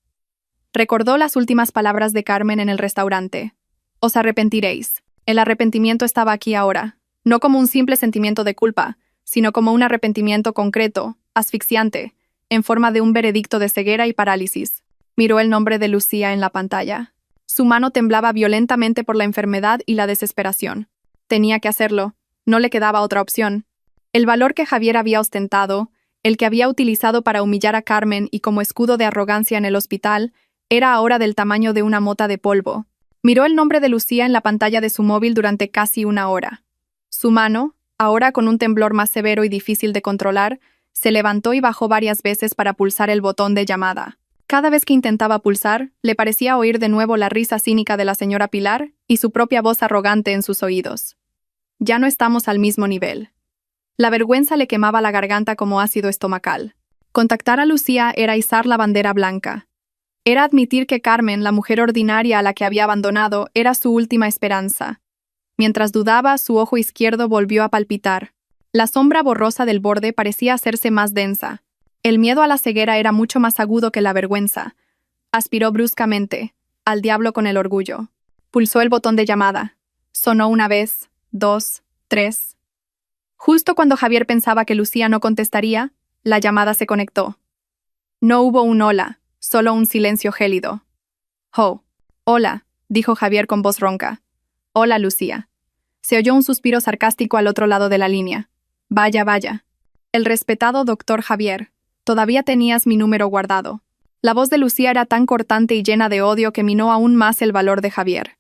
Recordó las últimas palabras de Carmen en el restaurante. Os arrepentiréis. El arrepentimiento estaba aquí ahora, no como un simple sentimiento de culpa, sino como un arrepentimiento concreto, asfixiante, en forma de un veredicto de ceguera y parálisis. Miró el nombre de Lucía en la pantalla. Su mano temblaba violentamente por la enfermedad y la desesperación. Tenía que hacerlo, no le quedaba otra opción. El valor que Javier había ostentado, el que había utilizado para humillar a Carmen y como escudo de arrogancia en el hospital, era ahora del tamaño de una mota de polvo. Miró el nombre de Lucía en la pantalla de su móvil durante casi una hora. Su mano, ahora con un temblor más severo y difícil de controlar, se levantó y bajó varias veces para pulsar el botón de llamada. Cada vez que intentaba pulsar, le parecía oír de nuevo la risa cínica de la señora Pilar y su propia voz arrogante en sus oídos. Ya no estamos al mismo nivel. La vergüenza le quemaba la garganta como ácido estomacal. Contactar a Lucía era izar la bandera blanca. Era admitir que Carmen, la mujer ordinaria a la que había abandonado, era su última esperanza. Mientras dudaba, su ojo izquierdo volvió a palpitar. La sombra borrosa del borde parecía hacerse más densa. El miedo a la ceguera era mucho más agudo que la vergüenza. Aspiró bruscamente, al diablo con el orgullo. Pulsó el botón de llamada. Sonó una vez, 2, 3. Justo cuando Javier pensaba que Lucía no contestaría, la llamada se conectó. No hubo un hola. Solo un silencio gélido. «Oh, hola», dijo Javier con voz ronca. «Hola, Lucía». Se oyó un suspiro sarcástico al otro lado de la línea. «Vaya, vaya. El respetado doctor Javier, todavía tenías mi número guardado». La voz de Lucía era tan cortante y llena de odio que minó aún más el valor de Javier.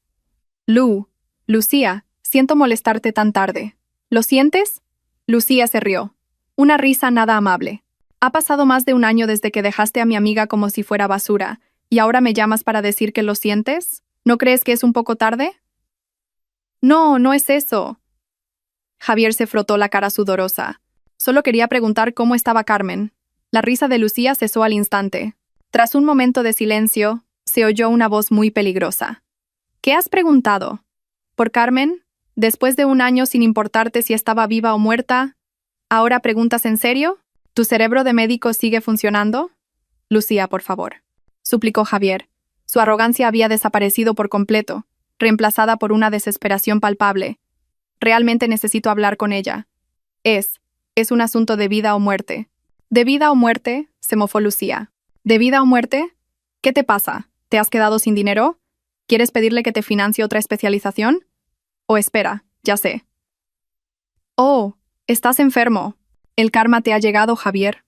Lucía, siento molestarte tan tarde. ¿Lo sientes?» Lucía se rió. Una risa nada amable. Ha pasado más de un año desde que dejaste a mi amiga como si fuera basura, ¿y ahora me llamas para decir que lo sientes? ¿No crees que es un poco tarde? No, no es eso. Javier se frotó la cara sudorosa. Solo quería preguntar cómo estaba Carmen. La risa de Lucía cesó al instante. Tras un momento de silencio, se oyó una voz muy peligrosa. ¿Qué has preguntado? ¿Por Carmen? Después de un año sin importarte si estaba viva o muerta, ¿ahora preguntas en serio? ¿Tu cerebro de médico sigue funcionando? Lucía, por favor, suplicó Javier. Su arrogancia había desaparecido por completo, reemplazada por una desesperación palpable. Realmente necesito hablar con ella. Es un asunto de vida o muerte. ¿De vida o muerte?, se mofó Lucía. ¿De vida o muerte? ¿Qué te pasa? ¿Te has quedado sin dinero? ¿Quieres pedirle que te financie otra especialización? O espera, ya sé. Oh, estás enfermo. El karma te ha llegado, Javier.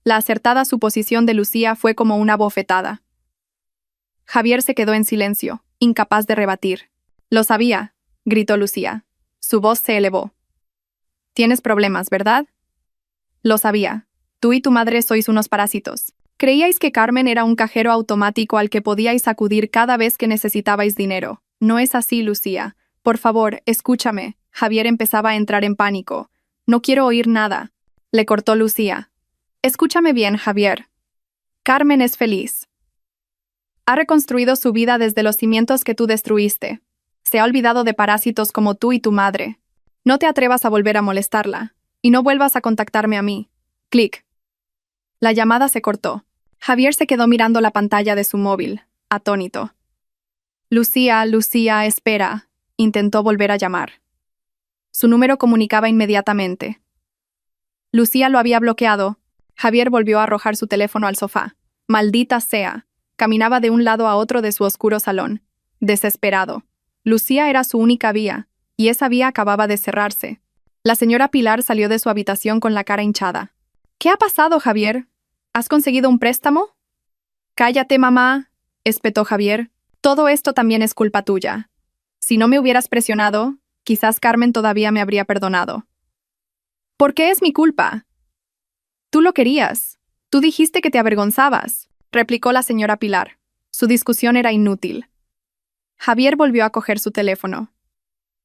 La acertada suposición de Lucía fue como una bofetada. Javier se quedó en silencio, incapaz de rebatir. Lo sabía, gritó Lucía. Su voz se elevó. Tienes problemas, ¿verdad? Lo sabía. Tú y tu madre sois unos parásitos. Creíais que Carmen era un cajero automático al que podíais acudir cada vez que necesitabais dinero. No es así, Lucía. Por favor, escúchame. Javier empezaba a entrar en pánico. No quiero oír nada, le cortó Lucía. Escúchame bien, Javier. Carmen es feliz. Ha reconstruido su vida desde los cimientos que tú destruiste. Se ha olvidado de parásitos como tú y tu madre. No te atrevas a volver a molestarla, y no vuelvas a contactarme a mí. Clic. La llamada se cortó. Javier se quedó mirando la pantalla de su móvil, atónito. Lucía, espera. Intentó volver a llamar. Su número comunicaba inmediatamente. Lucía lo había bloqueado. Javier volvió a arrojar su teléfono al sofá. Maldita sea. Caminaba de un lado a otro de su oscuro salón. Desesperado. Lucía era su única vía. y esa vía acababa de cerrarse. La señora Pilar salió de su habitación con la cara hinchada. ¿Qué ha pasado, Javier? ¿Has conseguido un préstamo? Cállate, mamá, espetó Javier. Todo esto también es culpa tuya. Si no me hubieras presionado, quizás Carmen todavía me habría perdonado. ¿Por qué es mi culpa? Tú lo querías. Tú dijiste que te avergonzabas, replicó la señora Pilar. Su discusión era inútil. Javier volvió a coger su teléfono.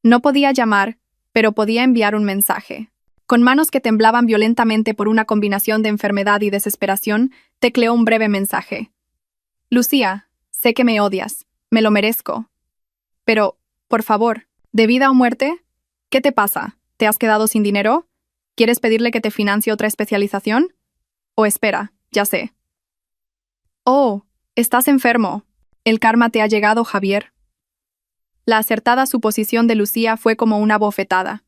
No podía llamar, pero podía enviar un mensaje. Con manos que temblaban violentamente por una combinación de enfermedad y desesperación, tecleó un breve mensaje. Lucía, sé que me odias. Me lo merezco. Pero, por favor, ¿de vida o muerte? ¿Qué te pasa? ¿Te has quedado sin dinero? ¿Quieres pedirle que te financie otra especialización? O espera, ya sé. Oh, estás enfermo. El karma te ha llegado, Javier. La acertada suposición de Lucía fue como una bofetada.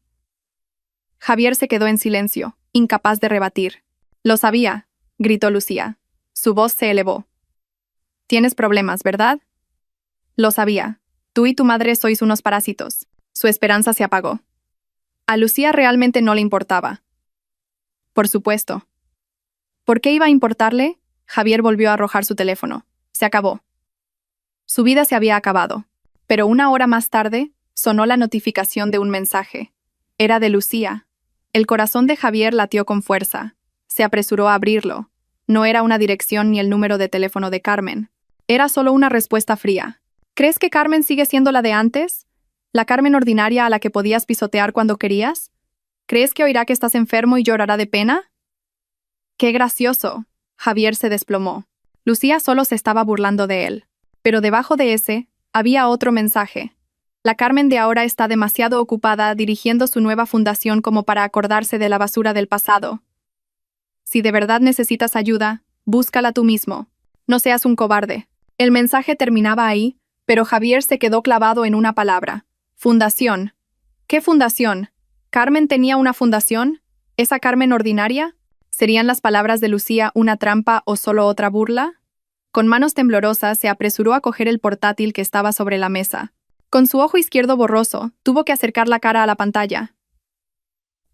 Javier se quedó en silencio, incapaz de rebatir. Lo sabía, gritó Lucía. Su voz se elevó. Tienes problemas, ¿verdad? Lo sabía. Tú y tu madre sois unos parásitos. Su esperanza se apagó. A Lucía realmente no le importaba. Por supuesto. ¿Por qué iba a importarle? Javier volvió a arrojar su teléfono. Se acabó. Su vida se había acabado. Pero una hora más tarde, sonó la notificación de un mensaje. Era de Lucía. El corazón de Javier latió con fuerza. Se apresuró a abrirlo. No era una dirección ni el número de teléfono de Carmen. Era solo una respuesta fría. ¿Crees que Carmen sigue siendo la de antes? ¿La Carmen ordinaria a la que podías pisotear cuando querías? ¿Crees que oirá que estás enfermo y llorará de pena? ¡Qué gracioso! Javier se desplomó. Lucía solo se estaba burlando de él. Pero debajo de ese, había otro mensaje. La Carmen de ahora está demasiado ocupada dirigiendo su nueva fundación como para acordarse de la basura del pasado. Si de verdad necesitas ayuda, búscala tú mismo. No seas un cobarde. El mensaje terminaba ahí, pero Javier se quedó clavado en una palabra. Fundación. ¿Qué fundación? ¿Carmen tenía una fundación? ¿Esa Carmen ordinaria? ¿Serían las palabras de Lucía una trampa o solo otra burla? Con manos temblorosas se apresuró a coger el portátil que estaba sobre la mesa. Con su ojo izquierdo borroso, tuvo que acercar la cara a la pantalla.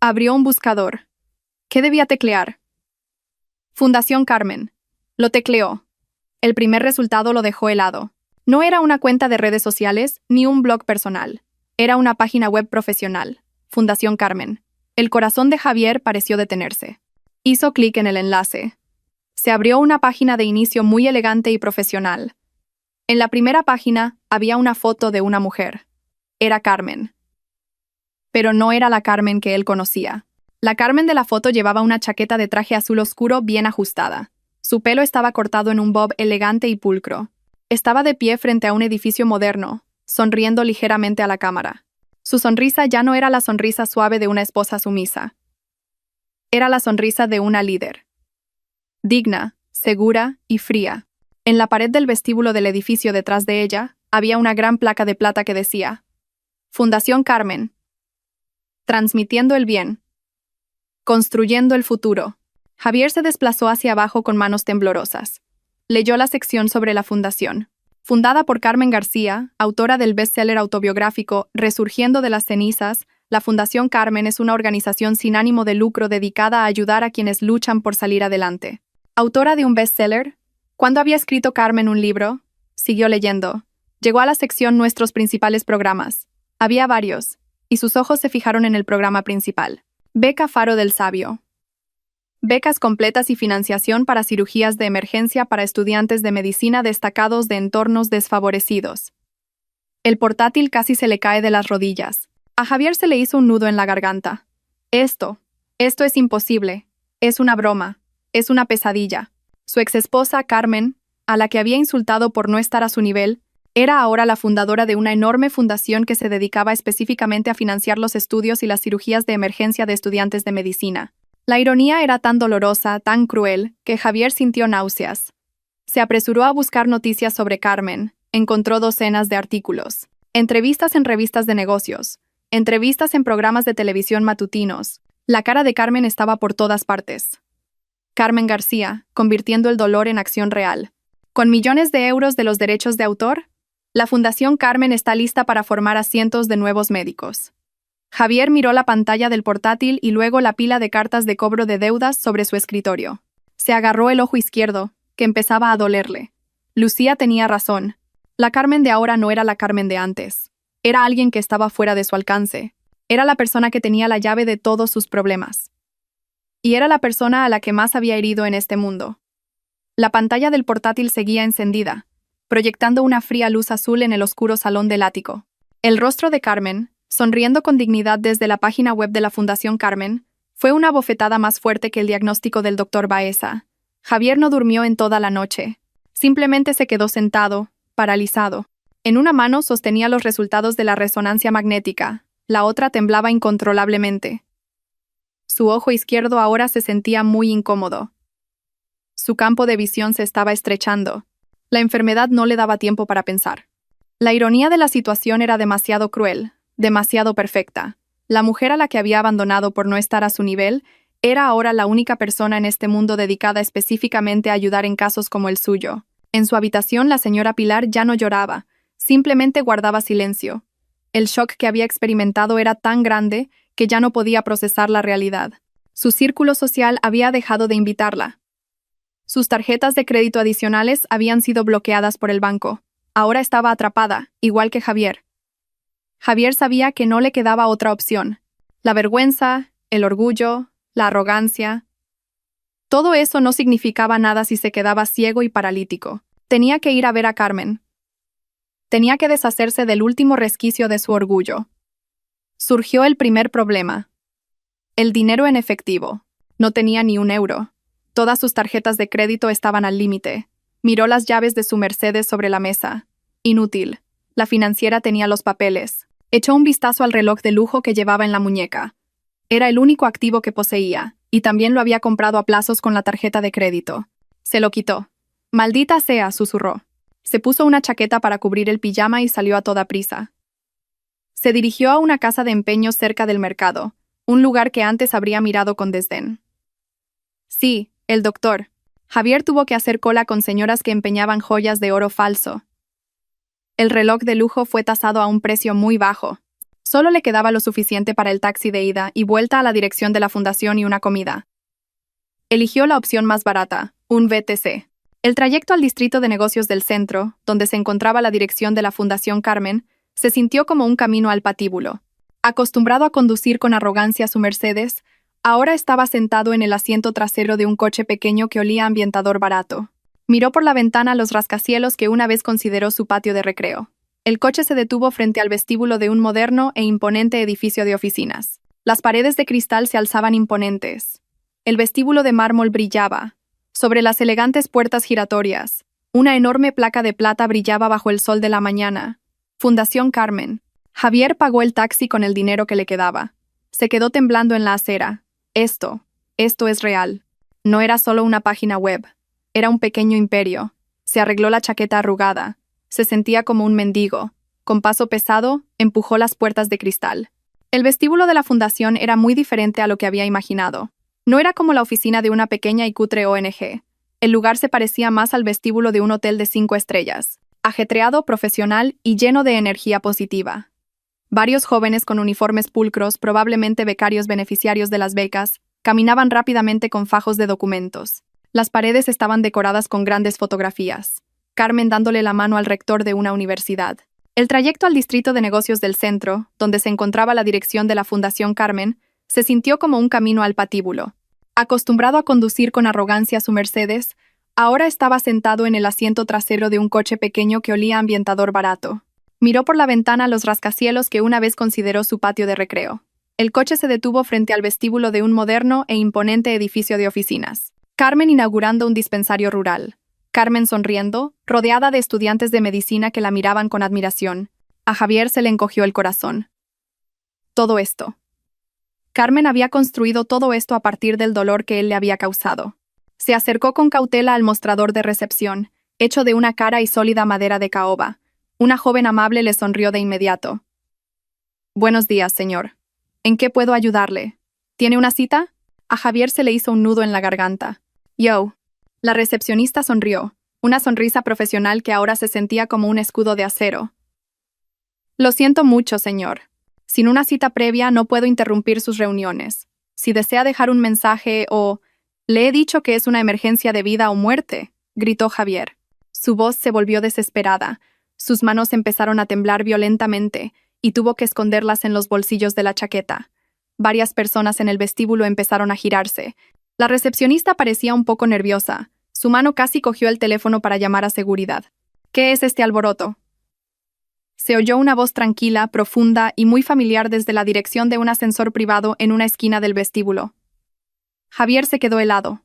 Abrió un buscador. ¿Qué debía teclear? Fundación Carmen. Lo tecleó. El primer resultado lo dejó helado. No era una cuenta de redes sociales ni un blog personal. Era una página web profesional. Fundación Carmen. El corazón de Javier pareció detenerse. Hizo clic en el enlace. Se abrió una página de inicio muy elegante y profesional. En la primera página había una foto de una mujer. Era Carmen. Pero no era la Carmen que él conocía. La Carmen de la foto llevaba una chaqueta de traje azul oscuro bien ajustada. Su pelo estaba cortado en un bob elegante y pulcro. Estaba de pie frente a un edificio moderno, sonriendo ligeramente a la cámara. Su sonrisa ya no era la sonrisa suave de una esposa sumisa. Era la sonrisa de una líder. Digna, segura y fría. En la pared del vestíbulo del edificio detrás de ella, había una gran placa de plata que decía: Fundación Carmen. Transmitiendo el bien. Construyendo el futuro. Javier se desplazó hacia abajo con manos temblorosas. Leyó la sección sobre la fundación. Fundada por Carmen García, autora del bestseller autobiográfico Resurgiendo de las cenizas, la Fundación Carmen es una organización sin ánimo de lucro dedicada a ayudar a quienes luchan por salir adelante. Autora de un bestseller, ¿cuándo había escrito Carmen un libro? Siguió leyendo. Llegó a la sección Nuestros principales programas. Había varios, y sus ojos se fijaron en el programa principal. Beca Faro del Sabio. Becas completas y financiación para cirugías de emergencia para estudiantes de medicina destacados de entornos desfavorecidos. El portátil casi se le cae de las rodillas. A Javier se le hizo un nudo en la garganta. Esto es imposible. Es una broma. Es una pesadilla. Su exesposa, Carmen, a la que había insultado por no estar a su nivel, era ahora la fundadora de una enorme fundación que se dedicaba específicamente a financiar los estudios y las cirugías de emergencia de estudiantes de medicina. La ironía era tan dolorosa, tan cruel, que Javier sintió náuseas. Se apresuró a buscar noticias sobre Carmen. Encontró docenas de artículos. Entrevistas en revistas de negocios. Entrevistas en programas de televisión matutinos. La cara de Carmen estaba por todas partes. Carmen García, convirtiendo el dolor en acción real. Con millones de euros de los derechos de autor, la Fundación Carmen está lista para formar a cientos de nuevos médicos. Javier miró la pantalla del portátil y luego la pila de cartas de cobro de deudas sobre su escritorio. Se agarró el ojo izquierdo, que empezaba a dolerle. Lucía tenía razón. La Carmen de ahora no era la Carmen de antes. Era alguien que estaba fuera de su alcance. Era la persona que tenía la llave de todos sus problemas. Y era la persona a la que más había herido en este mundo. La pantalla del portátil seguía encendida, proyectando una fría luz azul en el oscuro salón del ático. El rostro de Carmen, sonriendo con dignidad desde la página web de la Fundación Carmen, fue una bofetada más fuerte que el diagnóstico del doctor Baeza. Javier no durmió en toda la noche. Simplemente se quedó sentado, paralizado. En una mano sostenía los resultados de la resonancia magnética, la otra temblaba incontrolablemente. Su ojo izquierdo ahora se sentía muy incómodo. Su campo de visión se estaba estrechando. La enfermedad no le daba tiempo para pensar. La ironía de la situación era demasiado cruel, demasiado perfecta. La mujer a la que había abandonado por no estar a su nivel era ahora la única persona en este mundo dedicada específicamente a ayudar en casos como el suyo. En su habitación la señora Pilar ya no lloraba, simplemente guardaba silencio. El shock que había experimentado era tan grande que ya no podía procesar la realidad. Su círculo social había dejado de invitarla. Sus tarjetas de crédito adicionales habían sido bloqueadas por el banco. Ahora estaba atrapada, igual que Javier. Javier sabía que no le quedaba otra opción. La vergüenza, el orgullo, la arrogancia. Todo eso no significaba nada si se quedaba ciego y paralítico. Tenía que ir a ver a Carmen. Tenía que deshacerse del último resquicio de su orgullo. Surgió el primer problema. El dinero en efectivo. No tenía ni un euro. Todas sus tarjetas de crédito estaban al límite. Miró las llaves de su Mercedes sobre la mesa. Inútil. La financiera tenía los papeles. Echó un vistazo al reloj de lujo que llevaba en la muñeca. Era el único activo que poseía, y también lo había comprado a plazos con la tarjeta de crédito. Se lo quitó. «Maldita sea», susurró. Se puso una chaqueta para cubrir el pijama y salió a toda prisa. Se dirigió a una casa de empeño cerca del mercado, un lugar que antes habría mirado con desdén. Sí, el doctor. Javier tuvo que hacer cola con señoras que empeñaban joyas de oro falso. El reloj de lujo fue tasado a un precio muy bajo. Solo le quedaba lo suficiente para el taxi de ida y vuelta a la dirección de la fundación y una comida. Eligió la opción más barata, un VTC. El trayecto al distrito de negocios del centro, donde se encontraba la dirección de la Fundación Carmen, se sintió como un camino al patíbulo. Acostumbrado a conducir con arrogancia su Mercedes, ahora estaba sentado en el asiento trasero de un coche pequeño que olía a ambientador barato. Miró por la ventana los rascacielos que una vez consideró su patio de recreo. El coche se detuvo frente al vestíbulo de un moderno e imponente edificio de oficinas. Las paredes de cristal se alzaban imponentes. El vestíbulo de mármol brillaba. Sobre las elegantes puertas giratorias, una enorme placa de plata brillaba bajo el sol de la mañana. Fundación Carmen. Javier pagó el taxi con el dinero que le quedaba. Se quedó temblando en la acera. Esto es real. No era solo una página web. Era un pequeño imperio. Se arregló la chaqueta arrugada. Se sentía como un mendigo. Con paso pesado, empujó las puertas de cristal. El vestíbulo de la fundación era muy diferente a lo que había imaginado. No era como la oficina de una pequeña y cutre ONG. El lugar se parecía más al vestíbulo de un hotel de 5 estrellas. Ajetreado, profesional y lleno de energía positiva. Varios jóvenes con uniformes pulcros, probablemente becarios beneficiarios de las becas, caminaban rápidamente con fajos de documentos. Las paredes estaban decoradas con grandes fotografías. Carmen dándole la mano al rector de una universidad. El trayecto al distrito de negocios del centro, donde se encontraba la dirección de la Fundación Carmen, se sintió como un camino al patíbulo. Acostumbrado a conducir con arrogancia su Mercedes, ahora estaba sentado en el asiento trasero de un coche pequeño que olía a ambientador barato. Miró por la ventana los rascacielos que una vez consideró su patio de recreo. El coche se detuvo frente al vestíbulo de un moderno e imponente edificio de oficinas. Carmen inaugurando un dispensario rural. Carmen sonriendo, rodeada de estudiantes de medicina que la miraban con admiración. A Javier se le encogió el corazón. Todo esto. Carmen había construido todo esto a partir del dolor que él le había causado. Se acercó con cautela al mostrador de recepción, hecho de una cara y sólida madera de caoba. Una joven amable le sonrió de inmediato. «Buenos días, señor. ¿En qué puedo ayudarle? ¿Tiene una cita?» A Javier se le hizo un nudo en la garganta. «Yo». La recepcionista sonrió, una sonrisa profesional que ahora se sentía como un escudo de acero. «Lo siento mucho, señor. Sin una cita previa no puedo interrumpir sus reuniones. Si desea dejar un mensaje o... Le he dicho que es una emergencia de vida o muerte, gritó Javier. Su voz se volvió desesperada. Sus manos empezaron a temblar violentamente y tuvo que esconderlas en los bolsillos de la chaqueta. Varias personas en el vestíbulo empezaron a girarse. La recepcionista parecía un poco nerviosa. Su mano casi cogió el teléfono para llamar a seguridad. ¿Qué es este alboroto? Se oyó una voz tranquila, profunda y muy familiar desde la dirección de un ascensor privado en una esquina del vestíbulo. Javier se quedó helado.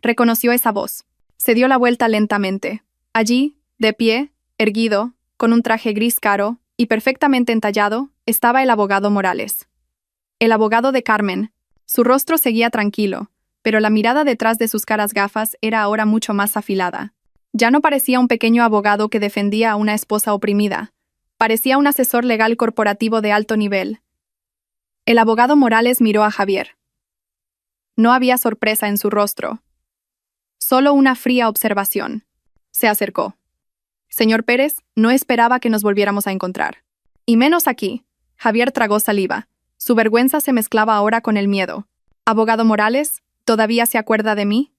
Reconoció esa voz. Se dio la vuelta lentamente. Allí, de pie, erguido, con un traje gris claro y perfectamente entallado, estaba el abogado Morales. El abogado de Carmen. Su rostro seguía tranquilo, pero la mirada detrás de sus caras gafas era ahora mucho más afilada. Ya no parecía un pequeño abogado que defendía a una esposa oprimida. Parecía un asesor legal corporativo de alto nivel. El abogado Morales miró a Javier. No había sorpresa en su rostro. Solo una fría observación. Se acercó. Señor Pérez, no esperaba que nos volviéramos a encontrar. Y menos aquí. Javier tragó saliva. Su vergüenza se mezclaba ahora con el miedo. Abogado Morales, ¿todavía se acuerda de mí?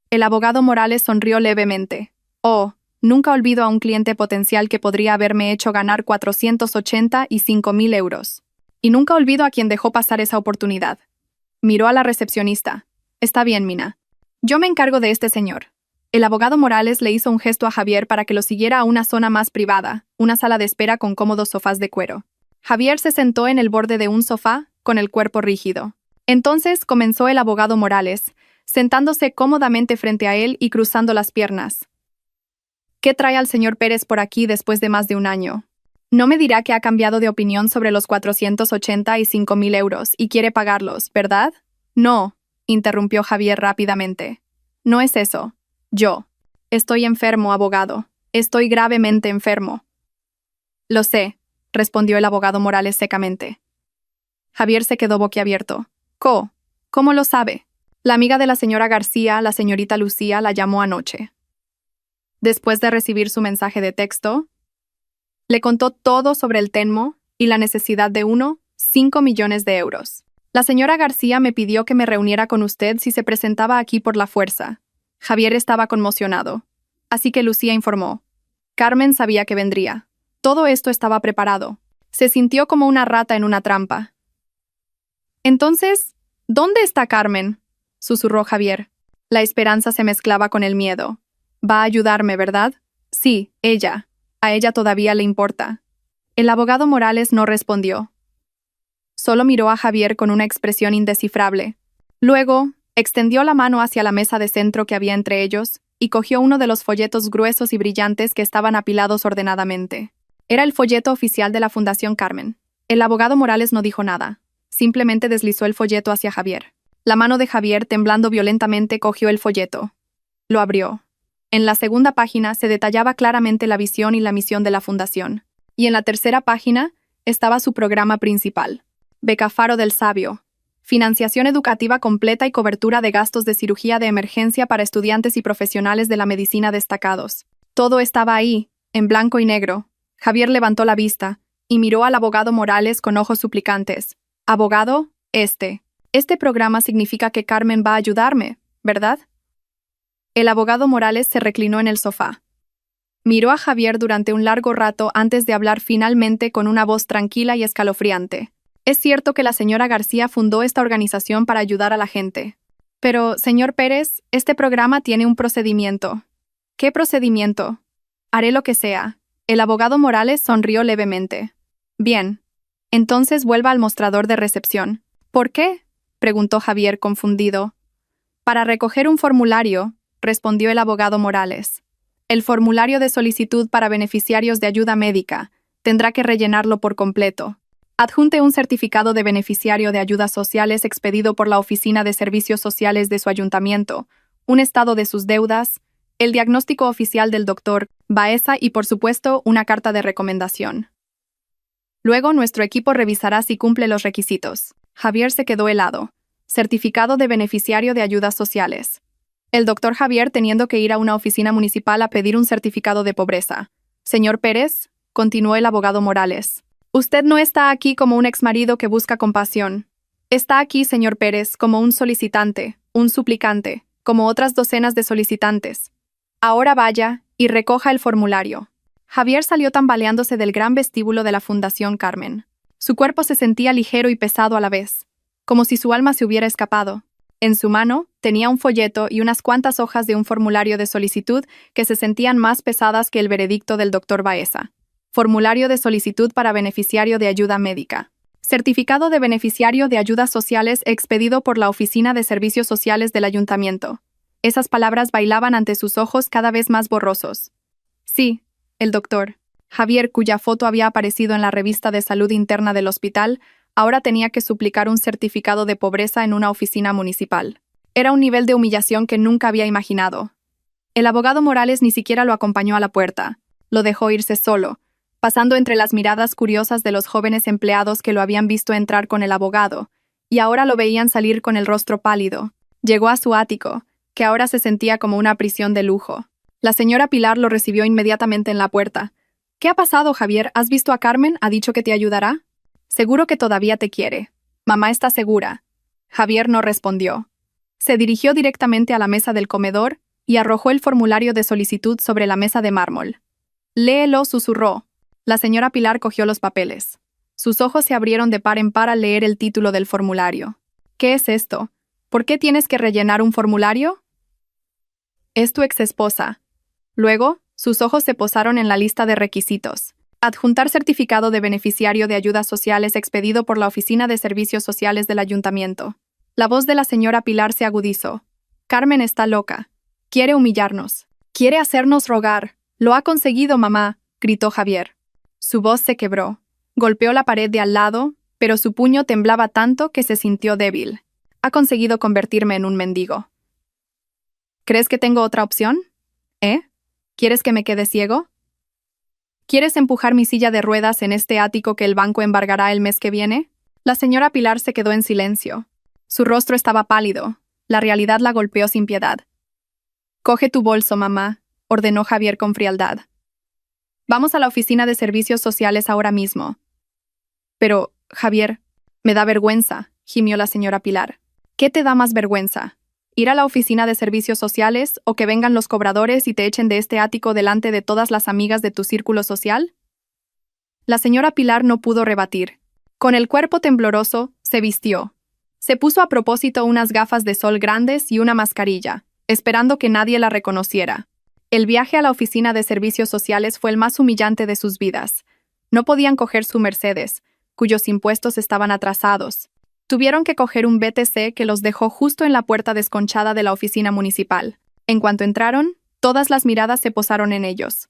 El abogado Morales sonrió levemente. Oh, nunca olvido a un cliente potencial que podría haberme hecho ganar 485.000 euros. Y nunca olvido a quien dejó pasar esa oportunidad. Miró a la recepcionista. Está bien, Mina. Yo me encargo de este señor. El abogado Morales le hizo un gesto a Javier para que lo siguiera a una zona más privada, una sala de espera con cómodos sofás de cuero. Javier se sentó en el borde de un sofá, con el cuerpo rígido. Entonces comenzó el abogado Morales, sentándose cómodamente frente a él y cruzando las piernas. ¿Qué trae al señor Pérez por aquí después de más de un año? No me dirá que ha cambiado de opinión sobre los 485.000 euros y quiere pagarlos, ¿verdad? No, interrumpió Javier rápidamente. No es eso. Yo. Estoy enfermo, abogado. Estoy gravemente enfermo. Lo sé, respondió el abogado Morales secamente. Javier se quedó boquiabierto. ¿Cómo lo sabe? La amiga de la señora García, la señorita Lucía, la llamó anoche. Después de recibir su mensaje de texto, le contó todo sobre el Tenmo y la necesidad de 5 millones de euros. La señora García me pidió que me reuniera con usted si se presentaba aquí por la fuerza. Javier estaba conmocionado. Así que Lucía informó. Carmen sabía que vendría. Todo esto estaba preparado. Se sintió como una rata en una trampa. Entonces, ¿dónde está Carmen?, susurró Javier. La esperanza se mezclaba con el miedo. Va a ayudarme, ¿verdad? Sí, ella. A ella todavía le importa. El abogado Morales no respondió. Solo miró a Javier con una expresión indescifrable. Luego, extendió la mano hacia la mesa de centro que había entre ellos y cogió uno de los folletos gruesos y brillantes que estaban apilados ordenadamente. Era el folleto oficial de la Fundación Carmen. El abogado Morales no dijo nada. Simplemente deslizó el folleto hacia Javier. La mano de Javier, temblando violentamente, cogió el folleto. Lo abrió. En la segunda página se detallaba claramente la visión y la misión de la Fundación. Y en la tercera página estaba su programa principal. Beca Faro del Sabio. Financiación educativa completa y cobertura de gastos de cirugía de emergencia para estudiantes y profesionales de la medicina destacados. Todo estaba ahí, en blanco y negro. Javier levantó la vista y miró al abogado Morales con ojos suplicantes. Abogado, este programa significa que Carmen va a ayudarme, ¿verdad? El abogado Morales se reclinó en el sofá. Miró a Javier durante un largo rato antes de hablar finalmente con una voz tranquila y escalofriante. Es cierto que la señora García fundó esta organización para ayudar a la gente. Pero, señor Pérez, este programa tiene un procedimiento. ¿Qué procedimiento? Haré lo que sea. El abogado Morales sonrió levemente. Bien. Entonces vuelva al mostrador de recepción. ¿Por qué?, preguntó Javier confundido. Para recoger un formulario, respondió el abogado Morales. El formulario de solicitud para beneficiarios de ayuda médica. Tendrá que rellenarlo por completo. Adjunte un certificado de beneficiario de ayudas sociales expedido por la Oficina de Servicios Sociales de su ayuntamiento, un estado de sus deudas, el diagnóstico oficial del doctor Baeza y, por supuesto, una carta de recomendación. Luego, nuestro equipo revisará si cumple los requisitos. Javier se quedó helado. Certificado de beneficiario de ayudas sociales. El doctor Javier teniendo que ir a una oficina municipal a pedir un certificado de pobreza. Señor Pérez, continuó el abogado Morales. Usted no está aquí como un exmarido que busca compasión. Está aquí, señor Pérez, como un solicitante, un suplicante, como otras docenas de solicitantes. Ahora vaya y recoja el formulario. Javier salió tambaleándose del gran vestíbulo de la Fundación Carmen. Su cuerpo se sentía ligero y pesado a la vez, como si su alma se hubiera escapado. En su mano tenía un folleto y unas cuantas hojas de un formulario de solicitud que se sentían más pesadas que el veredicto del doctor Baeza. Formulario de solicitud para beneficiario de ayuda médica. Certificado de beneficiario de ayudas sociales expedido por la Oficina de Servicios Sociales del Ayuntamiento. Esas palabras bailaban ante sus ojos cada vez más borrosos. Sí, el doctor Javier, cuya foto había aparecido en la revista de salud interna del hospital, ahora tenía que suplicar un certificado de pobreza en una oficina municipal. Era un nivel de humillación que nunca había imaginado. El abogado Morales ni siquiera lo acompañó a la puerta. Lo dejó irse solo, pasando entre las miradas curiosas de los jóvenes empleados que lo habían visto entrar con el abogado, y ahora lo veían salir con el rostro pálido. Llegó a su ático, que ahora se sentía como una prisión de lujo. La señora Pilar lo recibió inmediatamente en la puerta. «¿Qué ha pasado, Javier? ¿Has visto a Carmen? ¿Ha dicho que te ayudará?» «Seguro que todavía te quiere. Mamá está segura». Javier no respondió. Se dirigió directamente a la mesa del comedor y arrojó el formulario de solicitud sobre la mesa de mármol. «Léelo», susurró. La señora Pilar cogió los papeles. Sus ojos se abrieron de par en par al leer el título del formulario. «¿Qué es esto? ¿Por qué tienes que rellenar un formulario?» «Es tu exesposa». Luego, sus ojos se posaron en la lista de requisitos. Adjuntar certificado de beneficiario de ayudas sociales expedido por la Oficina de Servicios Sociales del Ayuntamiento. La voz de la señora Pilar se agudizó. «Carmen está loca. Quiere humillarnos. Quiere hacernos rogar. Lo ha conseguido, mamá», gritó Javier. Su voz se quebró. Golpeó la pared de al lado, pero su puño temblaba tanto que se sintió débil. «Ha conseguido convertirme en un mendigo». «¿Crees que tengo otra opción? ¿Quieres que me quede ciego? ¿Quieres empujar mi silla de ruedas en este ático que el banco embargará el mes que viene?» La señora Pilar se quedó en silencio. Su rostro estaba pálido. La realidad la golpeó sin piedad. «Coge tu bolso, mamá», ordenó Javier con frialdad. «Vamos a la Oficina de Servicios Sociales ahora mismo». «Pero, Javier, me da vergüenza», gimió la señora Pilar. «¿Qué te da más vergüenza? ¿Ir a la Oficina de Servicios Sociales o que vengan los cobradores y te echen de este ático delante de todas las amigas de tu círculo social?» La señora Pilar no pudo rebatir. Con el cuerpo tembloroso, se vistió. Se puso a propósito unas gafas de sol grandes y una mascarilla, esperando que nadie la reconociera. El viaje a la Oficina de Servicios Sociales fue el más humillante de sus vidas. No podían coger su Mercedes, cuyos impuestos estaban atrasados. Tuvieron que coger un BTC que los dejó justo en la puerta desconchada de la oficina municipal. En cuanto entraron, todas las miradas se posaron en ellos.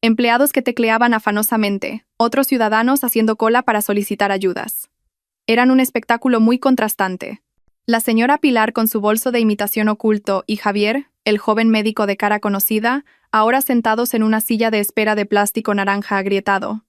Empleados que tecleaban afanosamente, otros ciudadanos haciendo cola para solicitar ayudas. Eran un espectáculo muy contrastante. La señora Pilar con su bolso de imitación oculto y Javier, el joven médico de cara conocida, ahora sentados en una silla de espera de plástico naranja agrietado.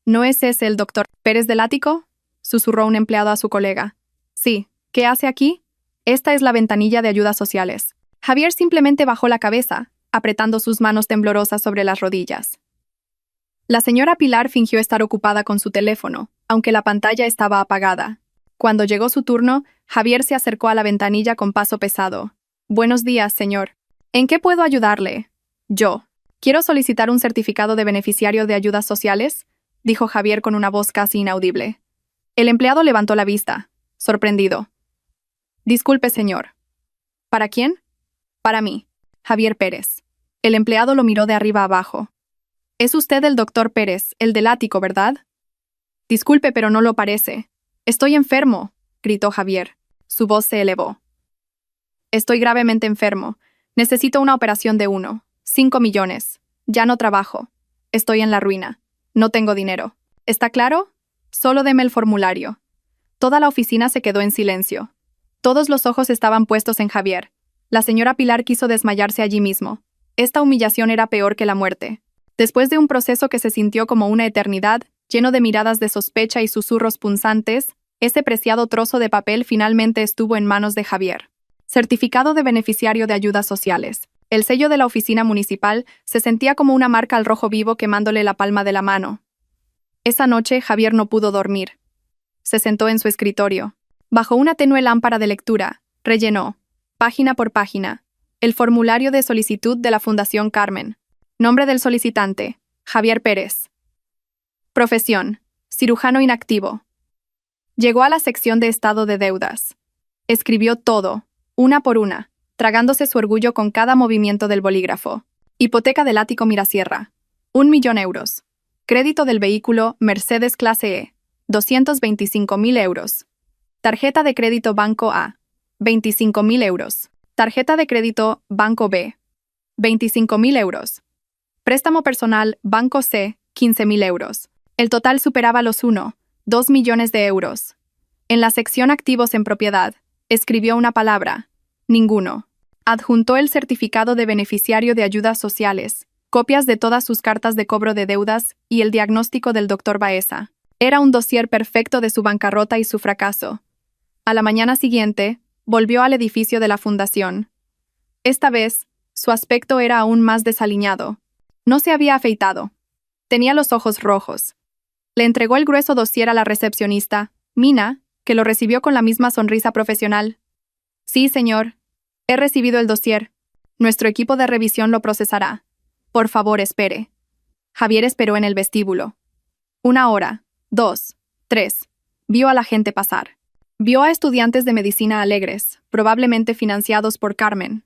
¿No es ese el doctor Pérez del ático?, susurró un empleado a su colega. «Sí, ¿qué hace aquí?» «Esta es la ventanilla de ayudas sociales». Javier simplemente bajó la cabeza, apretando sus manos temblorosas sobre las rodillas. La señora Pilar fingió estar ocupada con su teléfono, aunque la pantalla estaba apagada. Cuando llegó su turno, Javier se acercó a la ventanilla con paso pesado. «Buenos días, señor. ¿En qué puedo ayudarle?» «Yo. Quiero solicitar un certificado de beneficiario de ayudas sociales», dijo Javier con una voz casi inaudible. El empleado levantó la vista, sorprendido. «Disculpe, señor». «¿Para quién?» «Para mí, Javier Pérez». El empleado lo miró de arriba abajo. «Es usted el doctor Pérez, el del ático, ¿verdad?» «Disculpe, pero no lo parece. Estoy enfermo», gritó Javier. Su voz se elevó. «Estoy gravemente enfermo. Necesito una operación de 5 millones. Ya no trabajo. Estoy en la ruina. No tengo dinero. ¿Está claro? Solo deme el formulario». Toda la oficina se quedó en silencio. Todos los ojos estaban puestos en Javier. La señora Pilar quiso desmayarse allí mismo. Esta humillación era peor que la muerte. Después de un proceso que se sintió como una eternidad, lleno de miradas de sospecha y susurros punzantes, ese preciado trozo de papel finalmente estuvo en manos de Javier. Certificado de beneficiario de ayudas sociales. El sello de la oficina municipal se sentía como una marca al rojo vivo quemándole la palma de la mano. Esa noche Javier no pudo dormir. Se sentó en su escritorio. Bajo una tenue lámpara de lectura, rellenó, página por página, el formulario de solicitud de la Fundación Carmen. Nombre del solicitante, Javier Pérez. Profesión, cirujano inactivo. Llegó a la sección de estado de deudas. Escribió todo, una por una, tragándose su orgullo con cada movimiento del bolígrafo. Hipoteca del ático Mirasierra, 1.000.000 euros. Crédito del vehículo Mercedes clase E, 225.000 euros. Tarjeta de crédito Banco A, 25.000 euros. Tarjeta de crédito Banco B, 25.000 euros. Préstamo personal Banco C, 15.000 euros. El total superaba los 2 millones de euros. En la sección activos en propiedad, escribió una palabra, ninguno. Adjuntó el certificado de beneficiario de ayudas sociales, copias de todas sus cartas de cobro de deudas y el diagnóstico del Dr. Baeza. Era un dossier perfecto de su bancarrota y su fracaso. A la mañana siguiente, volvió al edificio de la fundación. Esta vez, su aspecto era aún más desaliñado. No se había afeitado. Tenía los ojos rojos. Le entregó el grueso dossier a la recepcionista, Mina, que lo recibió con la misma sonrisa profesional. Sí, señor. He recibido el dossier. Nuestro equipo de revisión lo procesará. Por favor, espere. Javier esperó en el vestíbulo. 1 hora, 2, 3. Vio a la gente pasar. Vio a estudiantes de medicina alegres, probablemente financiados por Carmen.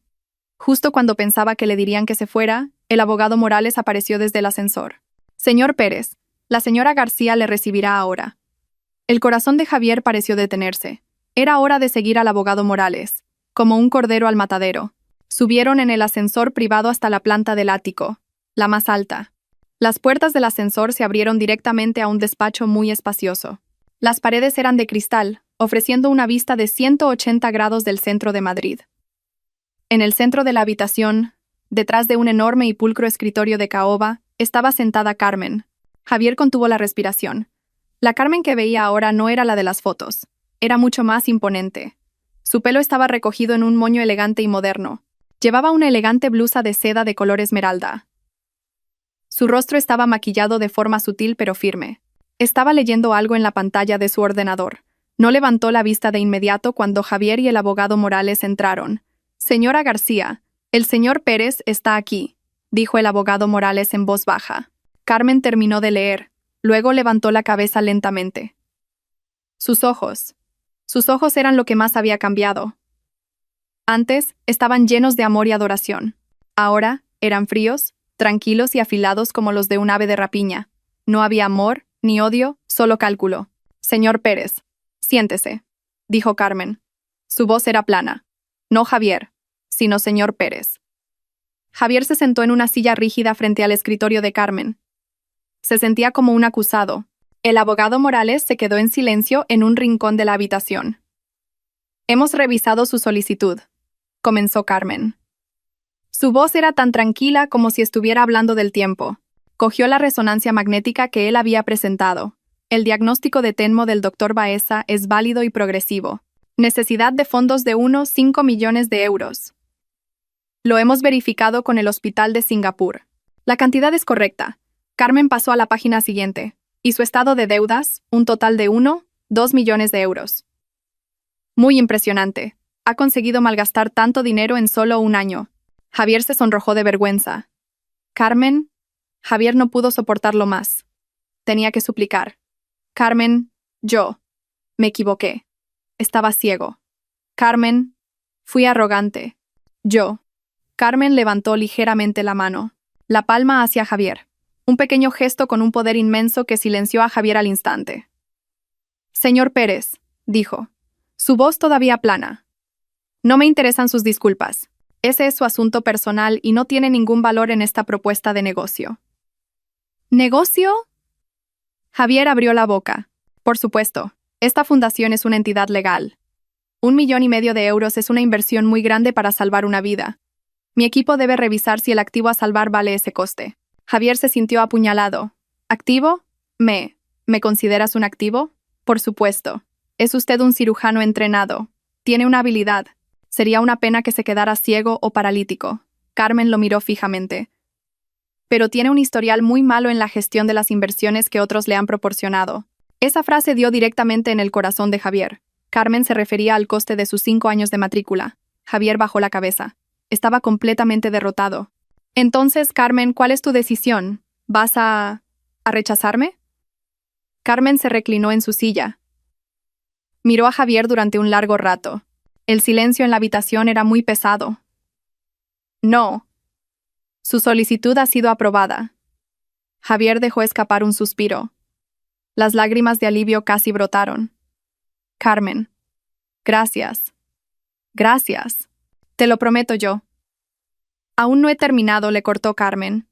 Justo cuando pensaba que le dirían que se fuera, el abogado Morales apareció desde el ascensor. Señor Pérez, la señora García le recibirá ahora. El corazón de Javier pareció detenerse. Era hora de seguir al abogado Morales, como un cordero al matadero. Subieron en el ascensor privado hasta la planta del ático, la más alta. Las puertas del ascensor se abrieron directamente a un despacho muy espacioso. Las paredes eran de cristal, ofreciendo una vista de 180 grados del centro de Madrid. En el centro de la habitación, detrás de un enorme y pulcro escritorio de caoba, estaba sentada Carmen. Javier contuvo la respiración. La Carmen que veía ahora no era la de las fotos. Era mucho más imponente. Su pelo estaba recogido en un moño elegante y moderno. Llevaba una elegante blusa de seda de color esmeralda. Su rostro estaba maquillado de forma sutil pero firme. Estaba leyendo algo en la pantalla de su ordenador. No levantó la vista de inmediato cuando Javier y el abogado Morales entraron. Señora García, el señor Pérez está aquí, dijo el abogado Morales en voz baja. Carmen terminó de leer, luego levantó la cabeza lentamente. Sus ojos eran lo que más había cambiado. Antes, estaban llenos de amor y adoración. Ahora, eran fríos, tranquilos y afilados como los de un ave de rapiña. No había amor, ni odio, solo cálculo. Señor Pérez, siéntese, dijo Carmen. Su voz era plana. No Javier, sino señor Pérez. Javier se sentó en una silla rígida frente al escritorio de Carmen. Se sentía como un acusado. El abogado Morales se quedó en silencio en un rincón de la habitación. Hemos revisado su solicitud, comenzó Carmen. Su voz era tan tranquila como si estuviera hablando del tiempo. Cogió la resonancia magnética que él había presentado. El diagnóstico de Tenmo del Dr. Baeza es válido y progresivo. Necesidad de fondos de 5 millones de euros. Lo hemos verificado con el Hospital de Singapur. La cantidad es correcta. Carmen pasó a la página siguiente. Y su estado de deudas, un total de 2 millones de euros. Muy impresionante. Ha conseguido malgastar tanto dinero en solo un año. Javier se sonrojó de vergüenza. Carmen, Javier no pudo soportarlo más. Tenía que suplicar. Carmen, yo. Me equivoqué. Estaba ciego. Carmen, fui arrogante. Yo. Carmen levantó ligeramente la mano, la palma hacia Javier. Un pequeño gesto con un poder inmenso que silenció a Javier al instante. Señor Pérez, dijo, su voz todavía plana. No me interesan sus disculpas. Ese es su asunto personal y no tiene ningún valor en esta propuesta de negocio. ¿Negocio? Javier abrió la boca. Por supuesto, esta fundación es una entidad legal. 1,5 millones de euros es una inversión muy grande para salvar una vida. Mi equipo debe revisar si el activo a salvar vale ese coste. Javier se sintió apuñalado. ¿Activo? ¿Me consideras un activo? Por supuesto. Es usted un cirujano entrenado. Tiene una habilidad. Sería una pena que se quedara ciego o paralítico. Carmen lo miró fijamente. pero tiene un historial muy malo en la gestión de las inversiones que otros le han proporcionado. Esa frase dio directamente en el corazón de Javier. Carmen se refería al coste de sus 5 años de matrícula. Javier bajó la cabeza. Estaba completamente derrotado. Entonces, Carmen, ¿cuál es tu decisión? ¿Vas a rechazarme? Carmen se reclinó en su silla. Miró a Javier durante un largo rato. El silencio en la habitación era muy pesado. No. Su solicitud ha sido aprobada. Javier dejó escapar un suspiro. Las lágrimas de alivio casi brotaron. Carmen. Gracias. Gracias. Te lo prometo yo. Aún no he terminado, le cortó Carmen.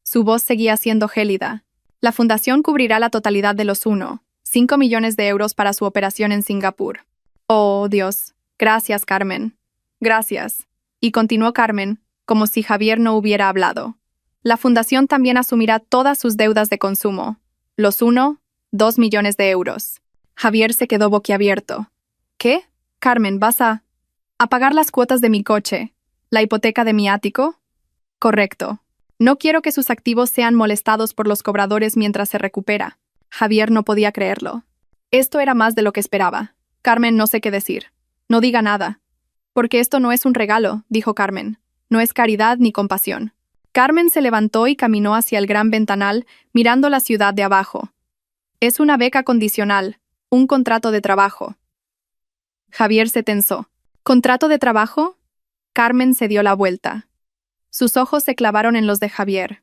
Su voz seguía siendo gélida. La fundación cubrirá la totalidad de los 5 millones de euros para su operación en Singapur. Oh, Dios. Gracias, Carmen. Gracias. Y continuó Carmen, como si Javier no hubiera hablado. La fundación también asumirá todas sus deudas de consumo. Los 2 millones de euros. Javier se quedó boquiabierto. ¿Qué? Carmen, ¿vas a pagar las cuotas de mi coche? ¿La hipoteca de mi ático? Correcto. No quiero que sus activos sean molestados por los cobradores mientras se recupera. Javier no podía creerlo. Esto era más de lo que esperaba. Carmen, no sé qué decir. No diga nada. Porque esto no es un regalo, dijo Carmen. No es caridad ni compasión. Carmen se levantó y caminó hacia el gran ventanal, mirando la ciudad de abajo. Es una beca condicional, un contrato de trabajo. Javier se tensó. ¿Contrato de trabajo? Carmen se dio la vuelta. Sus ojos se clavaron en los de Javier.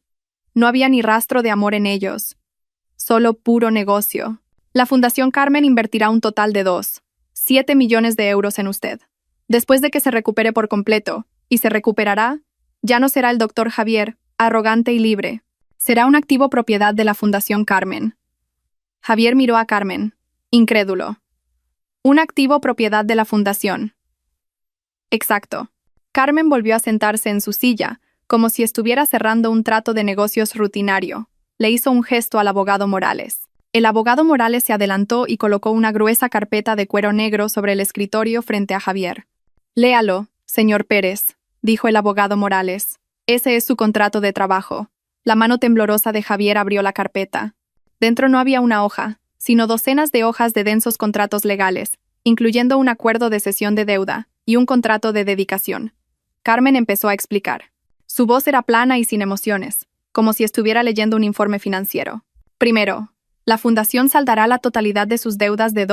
No había ni rastro de amor en ellos. Solo puro negocio. La Fundación Carmen invertirá un total de 7 millones de euros en usted. Después de que se recupere por completo, y se recuperará, ya no será el doctor Javier, arrogante y libre. Será un activo propiedad de la Fundación Carmen. Javier miró a Carmen, incrédulo. Un activo propiedad de la Fundación. Exacto. Carmen volvió a sentarse en su silla, como si estuviera cerrando un trato de negocios rutinario. Le hizo un gesto al abogado Morales. El abogado Morales se adelantó y colocó una gruesa carpeta de cuero negro sobre el escritorio frente a Javier. Léalo, señor Pérez, dijo el abogado Morales. Ese es su contrato de trabajo. La mano temblorosa de Javier abrió la carpeta. Dentro no había una hoja, sino docenas de hojas de densos contratos legales, incluyendo un acuerdo de cesión de deuda y un contrato de dedicación. Carmen empezó a explicar. Su voz era plana y sin emociones, como si estuviera leyendo un informe financiero. Primero, la fundación saldará la totalidad de sus deudas de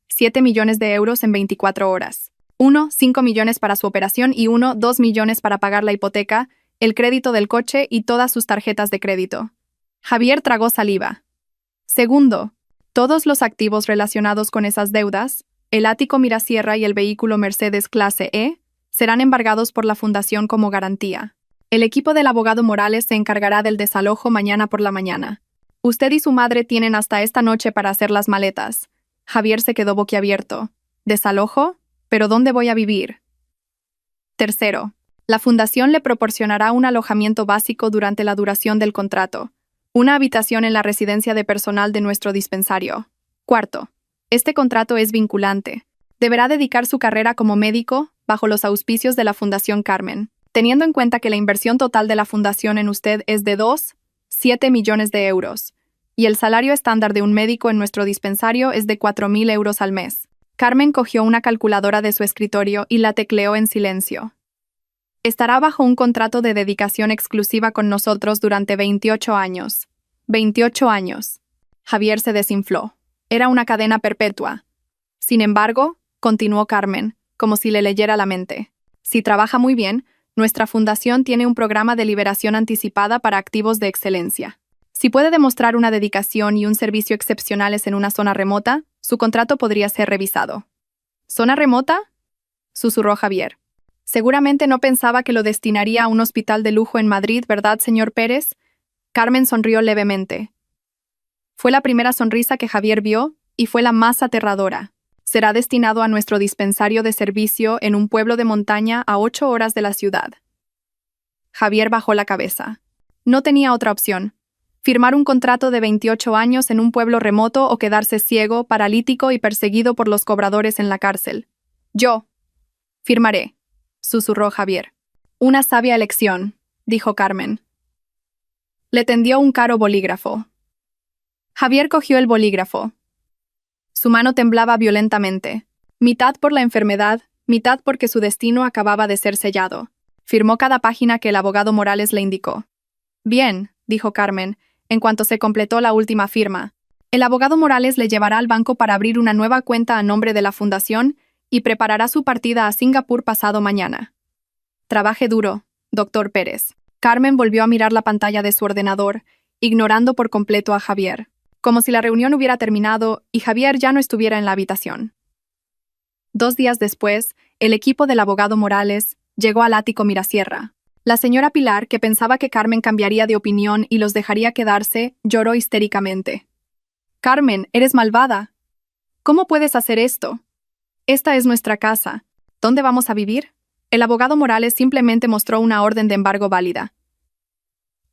7 millones de euros en 24 horas. 5 millones para su operación y 2 millones para pagar la hipoteca, el crédito del coche y todas sus tarjetas de crédito. Javier tragó saliva. Segundo, todos los activos relacionados con esas deudas, el ático Mirasierra y el vehículo Mercedes clase E, serán embargados por la Fundación como garantía. El equipo del abogado Morales se encargará del desalojo mañana por la mañana. Usted y su madre tienen hasta esta noche para hacer las maletas. Javier se quedó boquiabierto. ¿Desalojo? ¿Pero dónde voy a vivir? Tercero, la Fundación le proporcionará un alojamiento básico durante la duración del contrato. Una habitación en la residencia de personal de nuestro dispensario. Cuarto, este contrato es vinculante. Deberá dedicar su carrera como médico bajo los auspicios de la Fundación Carmen, teniendo en cuenta que la inversión total de la Fundación en usted es de 7 millones de euros, y el salario estándar de un médico en nuestro dispensario es de 4.000 euros al mes. Carmen cogió una calculadora de su escritorio y la tecleó en silencio. Estará bajo un contrato de dedicación exclusiva con nosotros durante 28 años. 28 años. Javier se desinfló. Era una cadena perpetua. Sin embargo, continuó Carmen, como si le leyera la mente. Si trabaja muy bien, nuestra fundación tiene un programa de liberación anticipada para activos de excelencia. Si puede demostrar una dedicación y un servicio excepcionales en una zona remota, su contrato podría ser revisado. ¿Zona remota?, susurró Javier. Seguramente no pensaba que lo destinaría a un hospital de lujo en Madrid, ¿verdad, señor Pérez? Carmen sonrió levemente. Fue la primera sonrisa que Javier vio y fue la más aterradora. Será destinado a nuestro dispensario de servicio en un pueblo de montaña a 8 horas de la ciudad. Javier bajó la cabeza. No tenía otra opción. Firmar un contrato de 28 años en un pueblo remoto o quedarse ciego, paralítico y perseguido por los cobradores en la cárcel. Yo firmaré, susurró Javier. Una sabia elección, dijo Carmen. Le tendió un caro bolígrafo. Javier cogió el bolígrafo. Su mano temblaba violentamente, mitad por la enfermedad, mitad porque su destino acababa de ser sellado. Firmó cada página que el abogado Morales le indicó. Bien, dijo Carmen, en cuanto se completó la última firma. El abogado Morales le llevará al banco para abrir una nueva cuenta a nombre de la fundación y preparará su partida a Singapur pasado mañana. Trabaje duro, doctor Pérez. Carmen volvió a mirar la pantalla de su ordenador, ignorando por completo a Javier, como si la reunión hubiera terminado y Javier ya no estuviera en la habitación. 2 días después, el equipo del abogado Morales llegó al ático Mirasierra. La señora Pilar, que pensaba que Carmen cambiaría de opinión y los dejaría quedarse, lloró histéricamente. «Carmen, eres malvada. ¿Cómo puedes hacer esto? Esta es nuestra casa. ¿Dónde vamos a vivir?» El abogado Morales simplemente mostró una orden de embargo válida.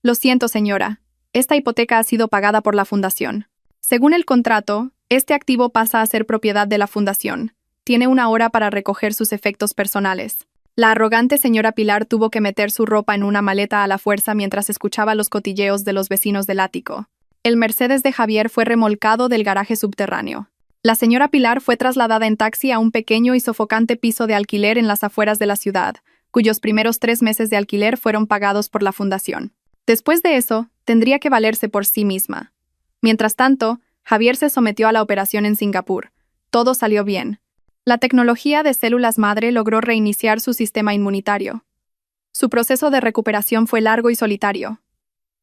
«Lo siento, señora. Esta hipoteca ha sido pagada por la fundación. Según el contrato, este activo pasa a ser propiedad de la fundación. Tiene 1 hora para recoger sus efectos personales». La arrogante señora Pilar tuvo que meter su ropa en una maleta a la fuerza mientras escuchaba los cotilleos de los vecinos del ático. El Mercedes de Javier fue remolcado del garaje subterráneo. La señora Pilar fue trasladada en taxi a un pequeño y sofocante piso de alquiler en las afueras de la ciudad, cuyos primeros 3 meses de alquiler fueron pagados por la fundación. Después de eso, tendría que valerse por sí misma. Mientras tanto, Javier se sometió a la operación en Singapur. Todo salió bien. La tecnología de células madre logró reiniciar su sistema inmunitario. Su proceso de recuperación fue largo y solitario.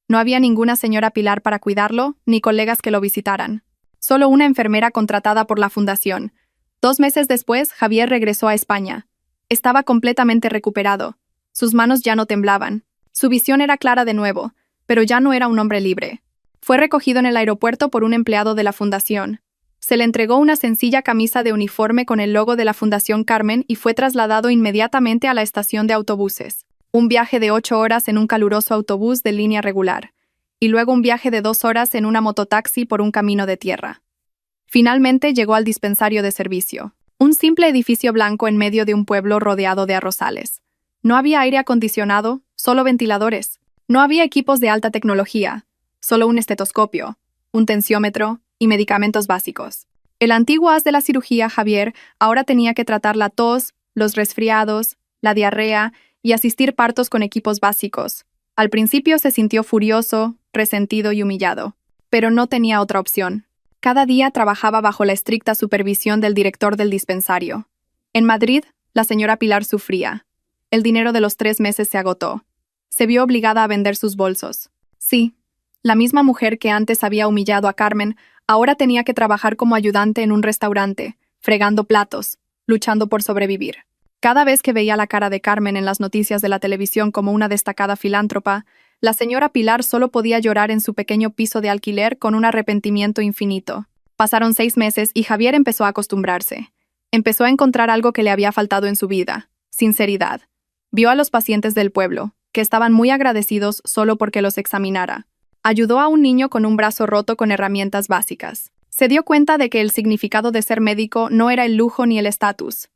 No había ninguna señora Pilar para cuidarlo, ni colegas que lo visitaran. Solo una enfermera contratada por la fundación. 2 meses después, Javier regresó a España. Estaba completamente recuperado. Sus manos ya no temblaban. Su visión era clara de nuevo, pero ya no era un hombre libre. Fue recogido en el aeropuerto por un empleado de la fundación. Se le entregó una sencilla camisa de uniforme con el logo de la Fundación Carmen y fue trasladado inmediatamente a la estación de autobuses. Un viaje de 8 horas en un caluroso autobús de línea regular, y luego un viaje de 2 horas en una mototaxi por un camino de tierra. Finalmente llegó al dispensario de servicio, un simple edificio blanco en medio de un pueblo rodeado de arrozales. No había aire acondicionado, solo ventiladores. No había equipos de alta tecnología, solo un estetoscopio, un tensiómetro y medicamentos básicos. El antiguo as de la cirugía, Javier, ahora tenía que tratar la tos, los resfriados, la diarrea y asistir partos con equipos básicos. Al principio se sintió furioso, resentido y humillado, pero no tenía otra opción. Cada día trabajaba bajo la estricta supervisión del director del dispensario. En Madrid, la señora Pilar sufría. El dinero de los 3 meses se agotó. Se vio obligada a vender sus bolsos. Sí, la misma mujer que antes había humillado a Carmen, ahora tenía que trabajar como ayudante en un restaurante, fregando platos, luchando por sobrevivir. Cada vez que veía la cara de Carmen en las noticias de la televisión como una destacada filántropa, la señora Pilar solo podía llorar en su pequeño piso de alquiler con un arrepentimiento infinito. Pasaron 6 meses y Javier empezó a acostumbrarse. Empezó a encontrar algo que le había faltado en su vida: sinceridad. Vio a los pacientes del pueblo, que estaban muy agradecidos solo porque los examinara. Ayudó a un niño con un brazo roto con herramientas básicas. Se dio cuenta de que el significado de ser médico no era el lujo ni el estatus.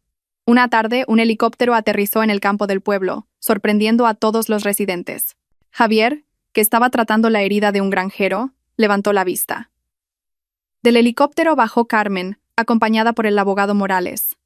Una tarde, un helicóptero aterrizó en el campo del pueblo, sorprendiendo a todos los residentes. Javier, que estaba tratando la herida de un granjero, levantó la vista. Del helicóptero bajó Carmen, acompañada por el abogado Morales.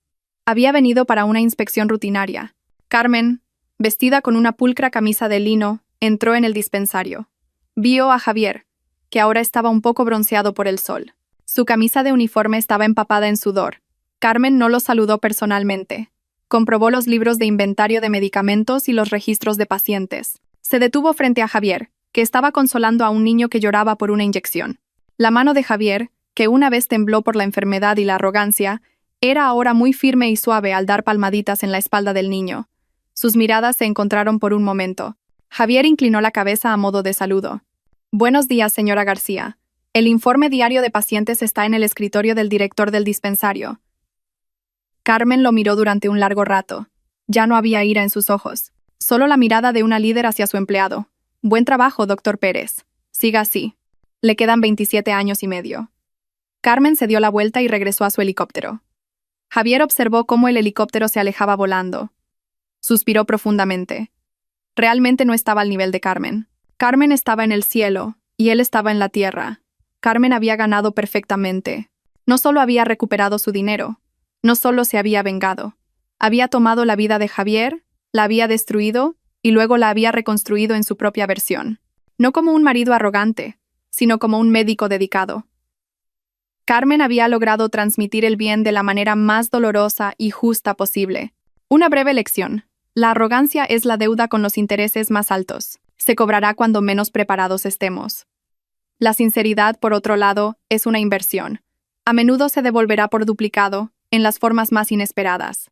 Había venido para una inspección rutinaria. Carmen, vestida con una pulcra camisa de lino, entró en el dispensario. Vio a Javier, que ahora estaba un poco bronceado por el sol. Su camisa de uniforme estaba empapada en sudor. Carmen no lo saludó personalmente. Comprobó los libros de inventario de medicamentos y los registros de pacientes. Se detuvo frente a Javier, que estaba consolando a un niño que lloraba por una inyección. La mano de Javier, que una vez tembló por la enfermedad y la arrogancia, era ahora muy firme y suave al dar palmaditas en la espalda del niño. Sus miradas se encontraron por un momento. Javier inclinó la cabeza a modo de saludo. «Buenos días, señora García. El informe diario de pacientes está en el escritorio del director del dispensario». Carmen lo miró durante un largo rato. Ya no había ira en sus ojos, solo la mirada de una líder hacia su empleado. «Buen trabajo, doctor Pérez. Siga así. Le quedan 27 años y medio». Carmen se dio la vuelta y regresó a su helicóptero. Javier observó cómo el helicóptero se alejaba volando. Suspiró profundamente. Realmente no estaba al nivel de Carmen. Carmen estaba en el cielo, y él estaba en la tierra. Carmen había ganado perfectamente. No solo había recuperado su dinero, no solo se había vengado. Había tomado la vida de Javier, la había destruido, y luego la había reconstruido en su propia versión. No como un marido arrogante, sino como un médico dedicado. Carmen había logrado transmitir el bien de la manera más dolorosa y justa posible. Una breve lección. La arrogancia es la deuda con los intereses más altos. Se cobrará cuando menos preparados estemos. La sinceridad, por otro lado, es una inversión. A menudo se devolverá por duplicado, en las formas más inesperadas.